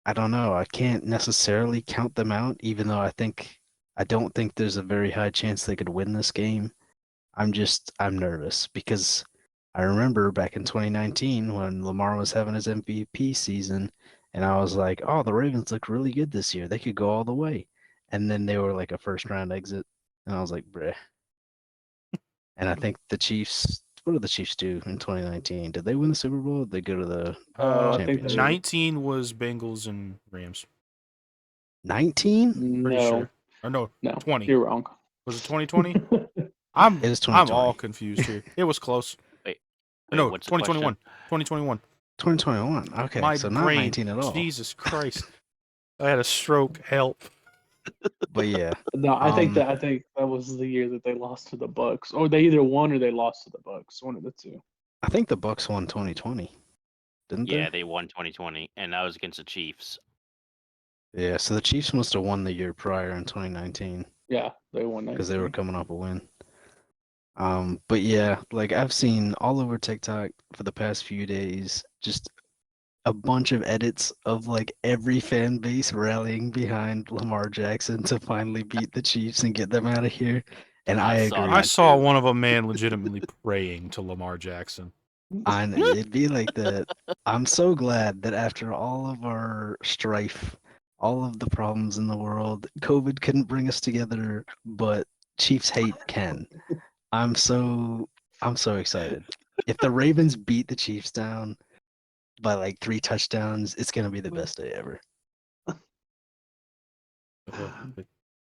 I don't know. I can't necessarily count them out, even though I don't think there's a very high chance they could win this game. I'm nervous because I remember back in 2019 when Lamar was having his MVP season, and I was like, "Oh, the Ravens look really good this year. They could go all the way." And then they were like a first round exit, and I was like, "Bruh." And I think the Chiefs. What did the Chiefs do in 2019? Did they win the Super Bowl? Or did they go to the I think championship? 19 was Bengals and Rams. 19? Pretty no, sure. Or no, no, 20. you're wrong. Was it 2020? I'm It was I'm 2020. all confused here. It was close. Wait, No, what's the 2021. question? 2021. 2021. Okay, My so not brain. 19 at all. Jesus Christ. I had a stroke. Help. But yeah, No, I think that was the year that they lost to the Bucks, or they either won or they lost to the Bucks. One of the two. I think the Bucks won 2020, didn't Yeah, they? they won 2020, and that was against the Chiefs. Yeah, so the Chiefs must have won the year prior in 2019 Yeah, they won because they were 19. coming off a win. But yeah, like I've seen all over TikTok for the past few days, just a bunch of edits of like every fan base rallying behind Lamar Jackson to finally beat the Chiefs and get them out of here. And I I saw agree. I that saw too. one of a man legitimately praying to Lamar Jackson. It'd be like that. I'm so glad that after all of our strife, all of the problems in the world, COVID couldn't bring us together, but Chiefs hate can. I'm so excited. If the Ravens beat the Chiefs down by like 3 touchdowns, it's gonna be the best day ever.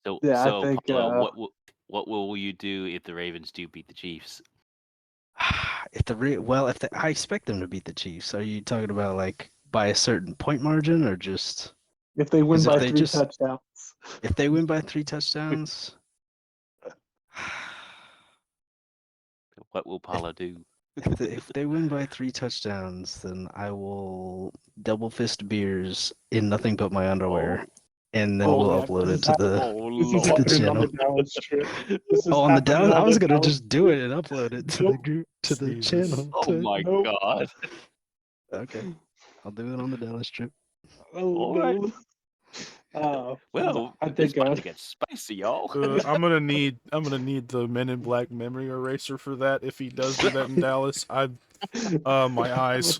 So, Yeah, I so think Paulo, what will you do if the Ravens do beat the Chiefs? I expect them to beat the Chiefs. Are you talking about like by a certain point margin or just if they win 'cause if by they 3 just- touchdowns, if they win by 3 touchdowns? What will Paulo do? If they win by 3 touchdowns, then I will double fist beers in nothing but my underwear, and then Oh, we'll yeah, upload this it is to the Oh this is to the Lord! happening on the channel. Dallas trip. This is Oh, on the happening Dallas, on I was the gonna Dallas just do it and upload it to the Nope. group to the Jesus. channel. Oh my Nope. God! Okay, I'll do it on the Dallas trip. Oh All no. right. Well, I it's think about to get spicy, y'all. I'm gonna need the Men in Black memory eraser for that if he does do that in Dallas. My eyes.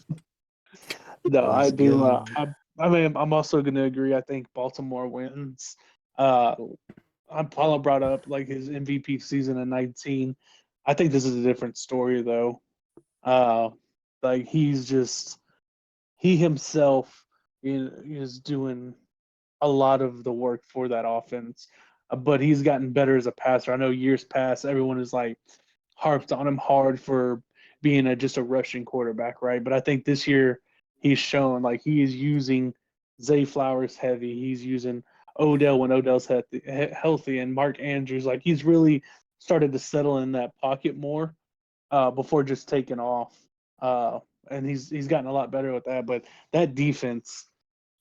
no, I Let's do. go. I mean, I'm also going to agree. I think Baltimore wins. Uh, Paulo brought up like his MVP season in 19. I think this is a different story though. Uh, like he himself is doing a lot of the work for that offense, but he's gotten better as a passer. I know years past, everyone is like harped on him hard for being just a rushing quarterback, right? But I think this year he's shown like he is using Zay Flowers heavy. He's using Odell when Odell's healthy, and Mark Andrews. Like he's really started to settle in that pocket more before just taking off. And he's gotten a lot better with that. But that defense,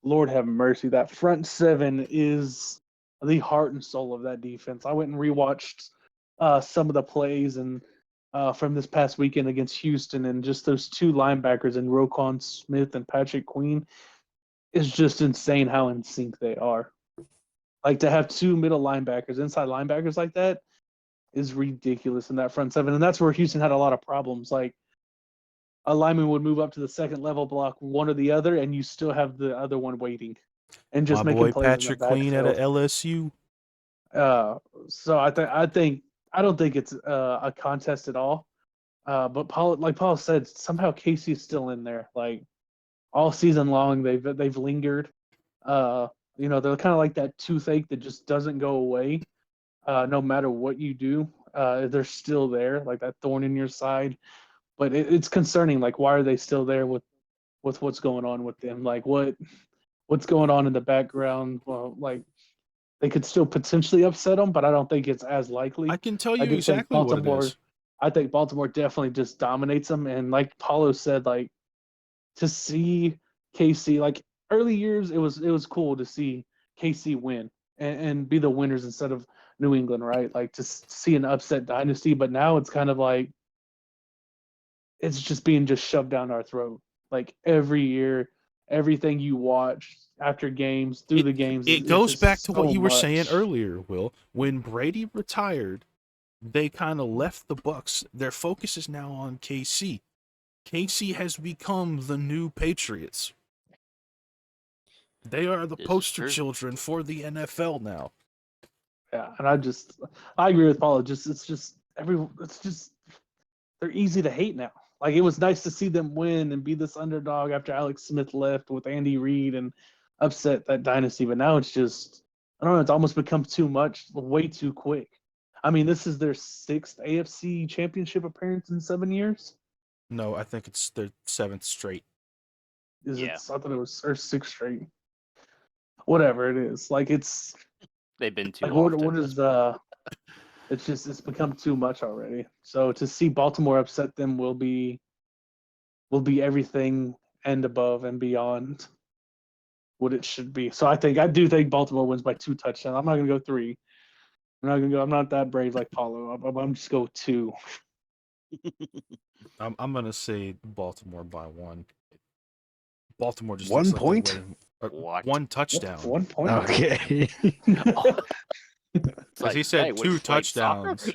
Lord have mercy, that front seven is the heart and soul of that defense. I went and rewatched some of the plays, and from this past weekend against Houston, and just those two linebackers and Roquan Smith and Patrick Queen is just insane how in sync they are. Like to have two middle linebackers, inside linebackers like that is ridiculous in that front seven. And that's where Houston had a lot of problems. Like a lineman would move up to the second level, block one or the other, and you still have the other one waiting and just My making boy plays Patrick in the Queen at a backfield. LSU. So I don't think it's a contest at all. But Paul said, somehow Casey's still in there. Like all season long, they've lingered. They're kind of like that toothache that just doesn't go away, no matter what you do. They're still there, like that thorn in your side. But it's concerning. Like, why are they still there with what's going on with them? Like, what's going on in the background? Well, like they could still potentially upset them, but I don't think it's as likely. I can tell I you do think exactly what it is. I think Baltimore definitely just dominates them. And like Paulo said, like to see KC, like early years, it was cool to see KC win and be the winners instead of New England, right? Like to see an upset dynasty. But now it's kind of like it's just being just shoved down our throat. Like every year, everything you watch after games, through the games, It it's goes back just to what so you were saying much. earlier, Will. When Brady retired, they kind of left the Bucks. Their focus is now on KC. KC has become the new Patriots. They are the This is poster true. children for the NFL now. Yeah, and I agree with Paul. It's just they're easy to hate now. Like it was nice to see them win and be this underdog after Alex Smith left with Andy Reid and upset that dynasty. But now it's just I don't know. It's almost become too much, way too quick. I mean, this is their sixth AFC Championship appearance in 7 years. No, I think it's their 7th straight. Is Yeah. it? I thought it was or sixth straight. Whatever it is, like it's They've been too like often. what is it's become too much already. So to see Baltimore upset them will be everything and above and beyond what it should be. So I do think Baltimore wins by 2 touchdowns. I'm not gonna go 3. I'm not that brave like Paulo. I'm just go 2. I'm gonna say Baltimore by 1. Baltimore just 1 looks like point? they're What? 1 touchdown. 1 point. Okay. It's Because he said hey, what, 2 you played soccer? touchdowns.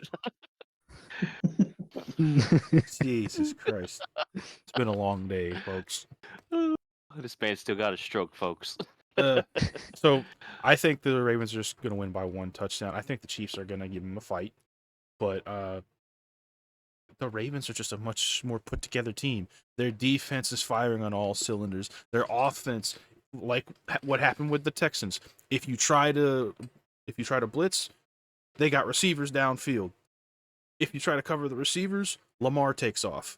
Jesus Christ. It's been a long day, folks. This man still got a stroke, folks. So I think the Ravens are just going to win by 1 touchdown. I think the Chiefs are going to give them a fight. But the Ravens are just a much more put together team. Their defense is firing on all cylinders. Their offense, like what happened with the Texans, if you try to blitz, they got receivers downfield. If you try to cover the receivers, Lamar takes off.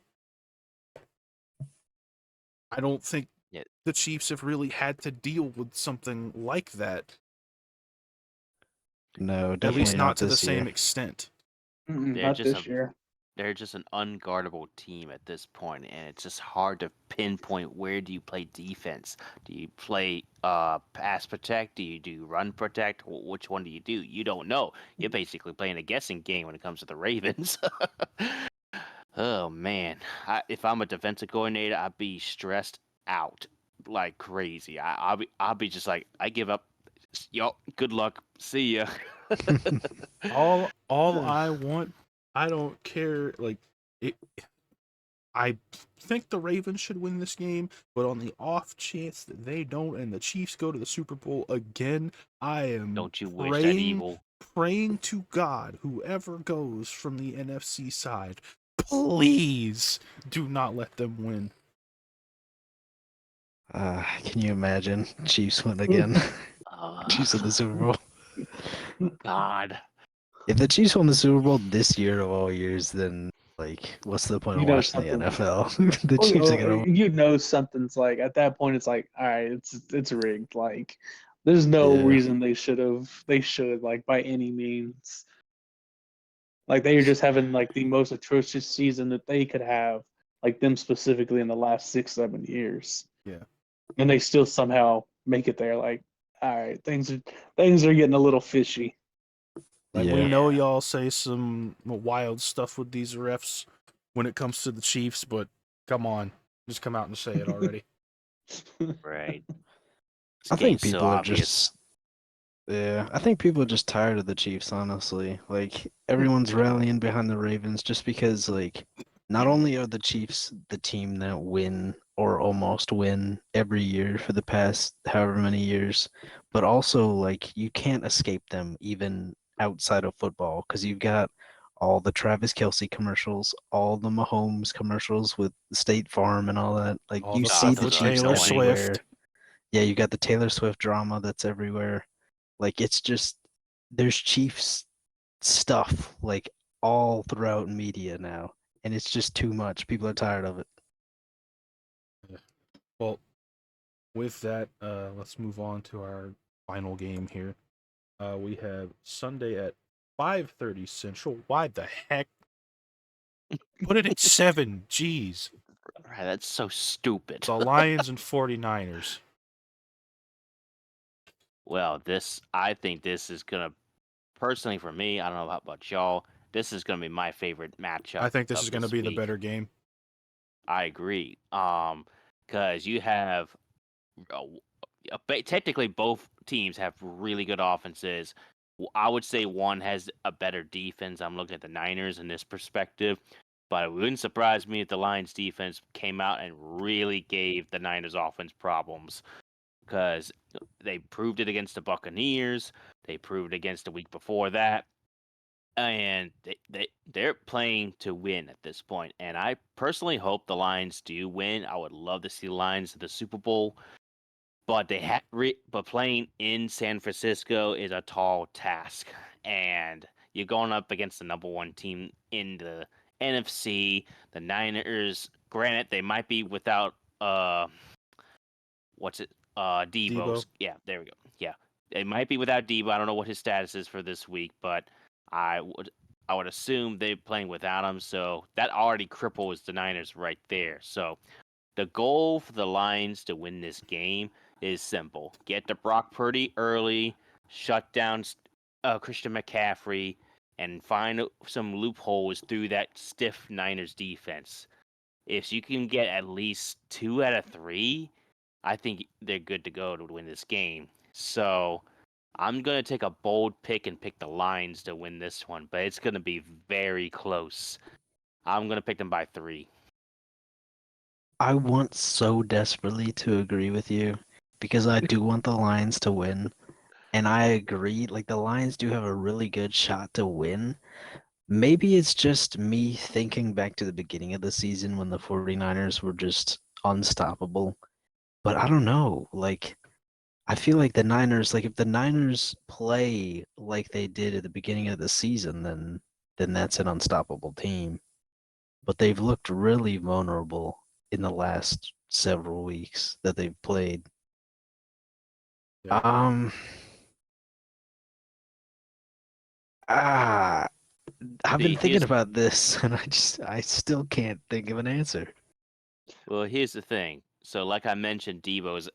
I don't think the Chiefs have really had to deal with something like that. No, At definitely least not to the this same year. extent. Not this year. They're just an unguardable team at this point, and it's just hard to pinpoint where do you play defense. Do you play pass protect? Do you do run protect? Which one do? You don't know. You're basically playing a guessing game when it comes to the Ravens. Oh man, if I'm a defensive coordinator, I'd be stressed out like crazy. I'll be just like, I give up. Yo, good luck. See ya. all I want, I don't care. Like it, I think the Ravens should win this game, but on the off chance that they don't and the Chiefs go to the Super Bowl again, I am Don't you wish that evil? praying to God, whoever goes from the NFC side, please do not let them win. Can you imagine Chiefs win again? Chiefs win the Super Bowl. God. If the Chiefs won the Super Bowl this year of all years, then like, what's the point of watching the NFL? The Chiefs are gonna. Something's like at that point. It's like, all right, it's rigged. Like, there's no reason they should like by any means. Like they are just having like the most atrocious season that they could have, like them specifically in the last 6-7 years. Yeah. And they still somehow make it there. Like, all right, things are getting a little fishy. Like we Yeah. know y'all say some wild stuff with these refs when it comes to the Chiefs, but come on, just come out and say it already. Right. This I think game's so people are obvious. just yeah, I think people are just tired of the Chiefs, honestly. Like everyone's rallying behind the Ravens just because like not only are the Chiefs the team that win or almost win every year for the past however many years, but also like you can't escape them even outside of football because you've got all the Travis Kelsey commercials, all the Mahomes commercials with State Farm and all that. Like All you the see stuff the those with are Chiefs Taylor annoying. everywhere. Swift. Yeah, you got the Taylor Swift drama that's everywhere. Like it's just there's Chiefs stuff like all throughout media now, and it's just too much. People are tired of it. Well, with that, let's move on to our final game here. We have Sunday at 5:30 Central. Why the heck? Put it at 7. Jeez. Right, that's so stupid. The Lions and 49ers. Well, I think this is gonna personally for me. I don't know about y'all. This is gonna be my favorite matchup I think this of is going to this be the week. better game. I agree. Because you have technically both teams have really good offenses. I would say one has a better defense. I'm looking at the Niners in this perspective, but it wouldn't surprise me if the Lions defense came out and really gave the Niners offense problems because they proved it against the Buccaneers. They proved it against the week before that. And they're playing to win at this point. And I personally hope the Lions do win. I would love to see the Lions in the Super Bowl. But but playing in San Francisco is a tall task, and you're going up against the number one team in the NFC, the Niners. Granted, they might be without what's it? Debo. Debo's. Yeah, there we go. Yeah, they might be without Debo. I don't know what his status is for this week, but I would I would assume they're playing without him. So that already cripples the Niners right there. So the goal for the Lions to win this game is simple: get to Brock Purdy early, shut down Christian McCaffrey, and find some loopholes through that stiff Niners defense. If you can get at least 2 out of 3, I think they're good to go to win this game. So I'm gonna take a bold pick and pick the Lions to win this one, but it's gonna be very close. I'm gonna pick them by 3. I want so desperately to agree with you because I do want the Lions to win. And I agree, like the Lions do have a really good shot to win. Maybe it's just me thinking back to the beginning of the season when the 49ers were just unstoppable. But I don't know. Like, I feel like the Niners, like if the Niners play like they did at the beginning of the season, then that's an unstoppable team. But they've looked really vulnerable in the last several weeks that they've played. Yeah. Um, ah, I've been See, thinking about this and I still can't think of an answer. well, here's the thing. So, like I mentioned, Debo's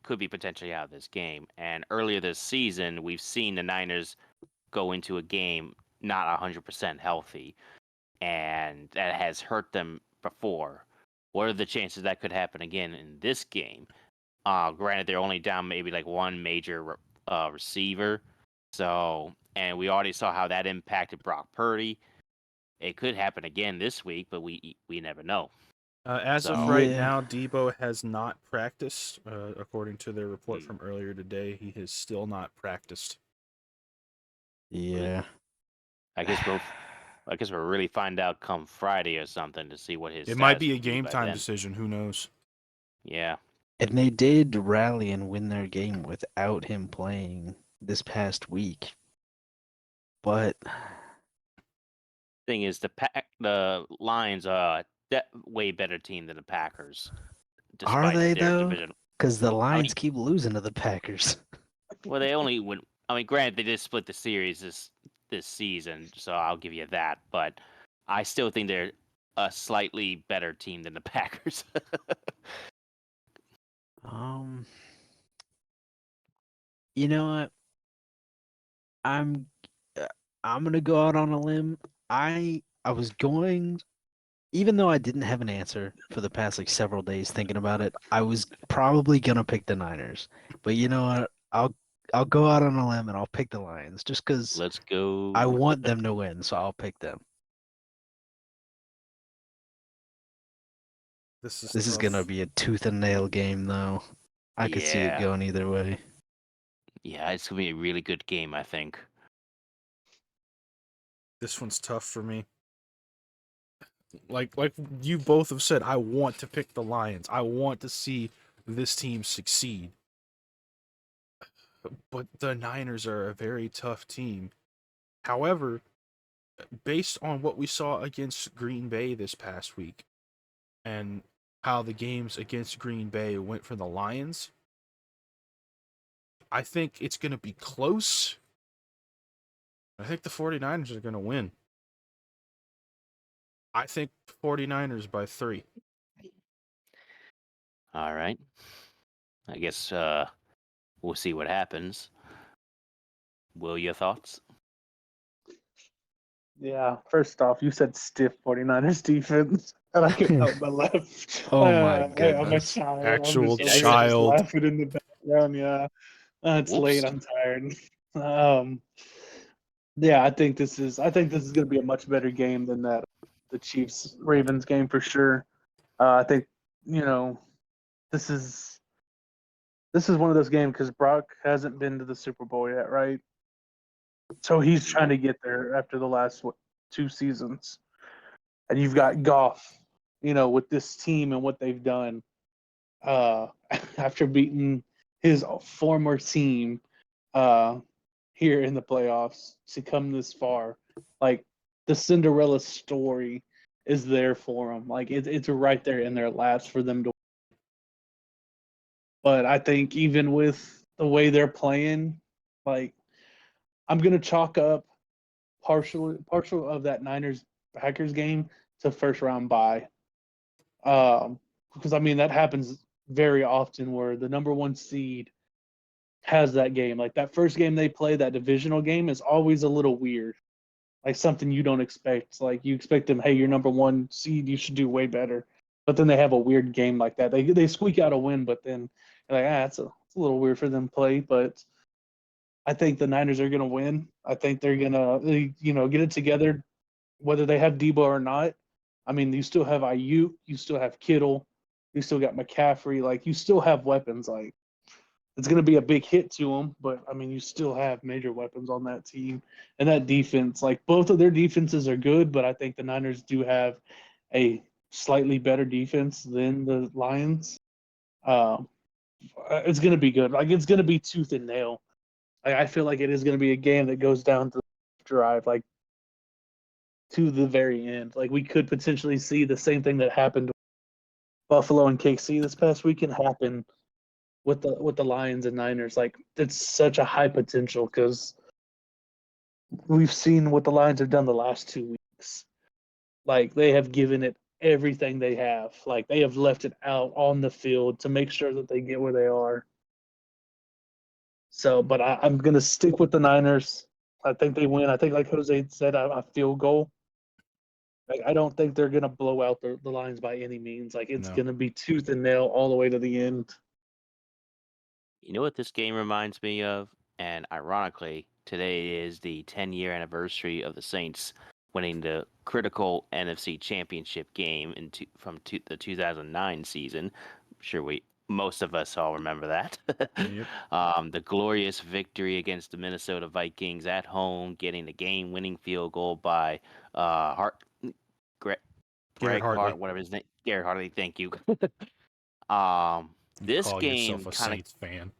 could be potentially out of this game. And earlier this season, we've seen the Niners go into a game not 100% healthy, and that has hurt them before. What are the chances that could happen again in this game? Granted, they're only down maybe like one major receiver. So, and we already saw how that impacted Brock Purdy. It could happen again this week, but we never know. As of So, right Yeah. now, Debo has not practiced. According to their report hmm, from earlier today, he has still not practiced. Yeah. I guess we'll really find out come Friday or something to see what his It might status be a will be game by time then. decision. Who knows? Yeah. And they did rally and win their game without him playing this past week. But Thing is, the Lions are a way better team than the Packers, are despite they their though? division. Because the I Lions mean, keep losing to the Packers. well, they only win. I mean, granted, they did split the series this season, so I'll give you that. But I still think they're a slightly better team than the Packers. Um, you know what? I'm I'm gonna go out on a limb. I was going, even though I didn't have an answer for the past like several days thinking about it, I was probably gonna pick the Niners. But you know what? I'll go out on a limb and I'll pick the Lions just because Let's go. I want them to win, so I'll pick them. This is This is tough. gonna be a tooth and nail game though. I could see it Yeah. going either way. Yeah, it's gonna be a really good game, I think. This one's tough for me. Like you both have said, I want to pick the Lions. I want to see this team succeed. But the Niners are a very tough team. However, based on what we saw against Green Bay this past week and how the games against Green Bay went for the Lions, I think it's going to be close. I think the 49ers are going to win. I think 49ers by 3. All right. I guess we'll see what happens. Will, your thoughts? Yeah, first off, you said stiff 49ers defense, and I could help but laugh. Oh my Hey, I'm a goodness. child. Actual I'm just child. laughing in the background. Yeah, it's late. Whoops. I'm tired. Um, yeah, I think this is going to be a much better game than that the Chiefs Ravens game for sure. I think you know this is one of those games because Brock hasn't been to the Super Bowl yet, right? So he's trying to get there after the last 2 seasons. And you've got Goff, with this team and what they've done uh, after beating his former team uh, here in the playoffs to come this far. Like the Cinderella story is there for them. Like it's right there in their laps for them to. But I think even with the way they're playing, like I'm gonna chalk up partial of that Niners Packers game to first round bye. Because I mean that happens very often where the number one seed has that game. Like that first game they play, that divisional game is always a little weird. Like something you don't expect. Like you expect them, hey, you're number one seed, you should do way better. But then they have a weird game like that. They squeak out a win, but then you're like, it's a little weird for them to play. But I think the Niners are gonna win. I think they're gonna get it together, whether they have Debo or not. I mean, you still have Ayuk, you still have Kittle, you still got McCaffrey. Like you still have weapons. Like it's going to be a big hit to them, but I mean, you still have major weapons on that team and that defense. Like both of their defenses are good, but I think the Niners do have a slightly better defense than the Lions. Um, it's going to be good. Like it's going to be tooth and nail. I feel like it is going to be a game that goes down to the drive, like to the very end. Like we could potentially see the same thing that happened to Buffalo and KC this past weekend happen with the Lions and Niners. Like it's such a high potential because we've seen what the Lions have done the last 2 weeks. Like they have given it everything they have. Like they have left it out on the field to make sure that they get where they are. So, but I'm gonna stick with the Niners. I think they win. I think, like Jose said, a field goal. Like I don't think they're gonna blow out the Lions by any means. Like it's No. gonna be tooth and nail all the way to the end. You know what this game reminds me of? And ironically, today is the 10-year anniversary of the Saints winning the critical NFC Championship game the 2009 season. I'm sure most of us all remember that. Yep. The glorious victory against the Minnesota Vikings at home, getting the game-winning field goal by Garrett Greg Hartley. Hart, whatever his name, Garrett Hartley. Thank you. You This call game yourself a kind of Saints fan.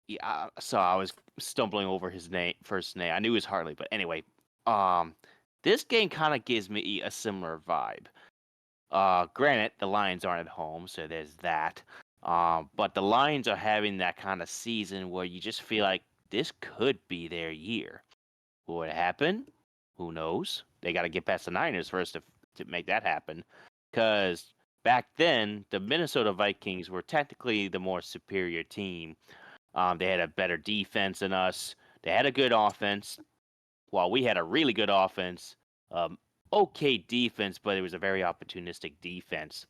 yeah, so I was stumbling over his first name. I knew it was Hartley, but anyway, this game kind of gives me a similar vibe. Granted, the Lions aren't at home, so there's that. But the Lions are having that kind of season where you just feel like this could be their year. Will it happen? Who knows? They got to get past the Niners first to make that happen. Because back then, the Minnesota Vikings were technically the more superior team. They had a better defense than us. They had a good offense. while we had a really good offense, okay defense, but it was a very opportunistic defense.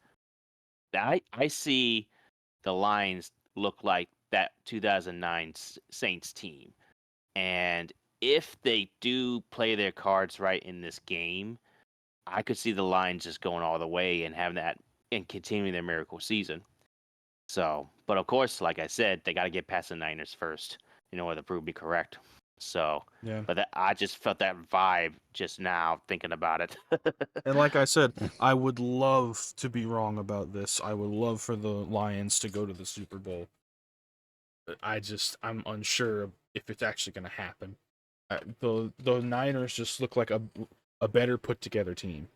I see the Lions look like that 2009 Saints team. And if they do play their cards right in this game, I could see the Lions just going all the way and having that and continuing their miracle season. So, but of course, like I said, they got to get past the Niners first in order to prove me correct. So, Yeah. but I just felt that vibe just now thinking about it. And like I said, I would love to be wrong about this. I would love for the Lions to go to the Super Bowl. But I'm unsure if it's actually going to happen. The Niners just look like a better put together team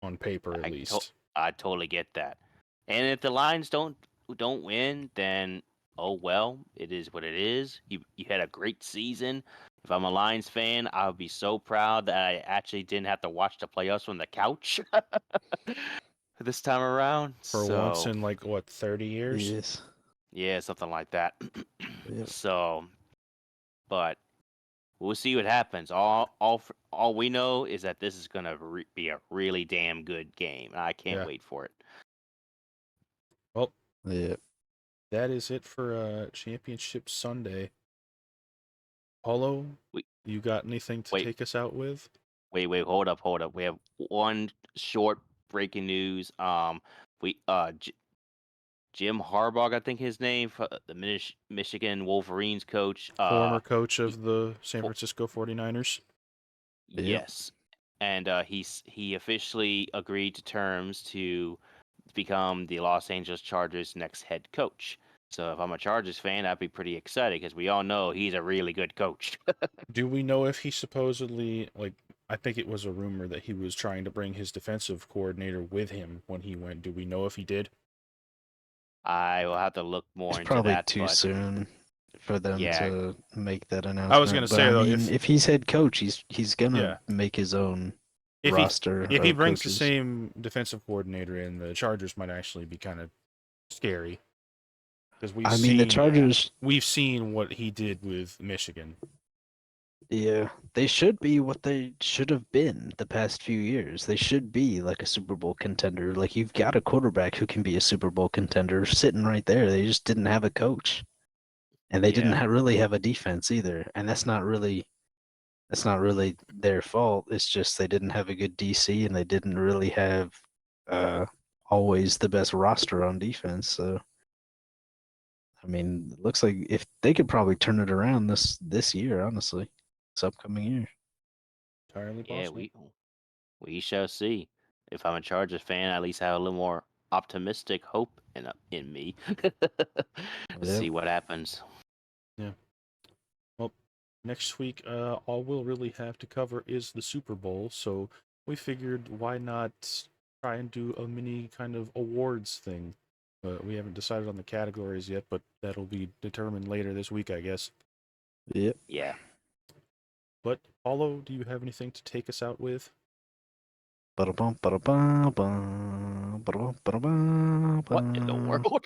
on paper, at least. I totally get that. And if the Lions don't win, then oh well, it is what it is. You had a great season. If I'm a Lions fan, I'll be so proud that I actually didn't have to watch the playoffs from the couch this time around. For once in like what 30 years? Yes. Yeah, something like that. Yep. So, but we'll see what happens. All we know is that this is gonna be a really damn good game. I can't Yeah. wait for it. Well, Yep. that is it for Championship Sunday. Palo, you got anything to take us out with? Wait, hold up. We have one short breaking news. Jim Harbaugh, I think his name, the Michigan Wolverines coach. Former coach he- of the San Francisco 49ers. Yep. Yes, and he officially agreed to terms to become the Los Angeles Chargers' next head coach. So if I'm a Chargers fan, I'd be pretty excited because we all know he's a really good coach. Do we know if he supposedly, like, I think it was a rumor that he was trying to bring his defensive coordinator with him when he went. Do we know if he did? I will have to look more It's into probably that. too But soon for them yeah, to make that announcement. I was gonna but say, I though, mean, if he's head coach, he's gonna Yeah. make his own If roster. he of brings the coaches. same defensive coordinator in, the Chargers might actually be kind of scary. Because the Chargers. we've seen what he did with Michigan. Yeah, they should be what they should have been the past few years. They should be like a Super Bowl contender. Like you've got a quarterback who can be a Super Bowl contender sitting right there. They just didn't have a coach, and they didn't Yeah. really have a defense either. And that's not really their fault. It's just they didn't have a good DC, and they didn't really have always the best roster on defense. So I mean, it looks like if they could probably turn it around this year, honestly, this upcoming year. Entirely yeah, possible. we shall see. If I'm a Chargers fan, I at least have a little more optimistic hope in me. See what happens. Yeah. Well, next week, all we'll really have to cover is the Super Bowl. So we figured, why not try and do a mini kind of awards thing? We haven't decided on the categories yet, but that'll be determined later this week, I guess. Yep. Yeah. But Paulo, do you have anything to take us out with? Ba-da-bum, ba-da-bum, ba-da-bum, ba-da-bum, ba-da-bum, What in the world?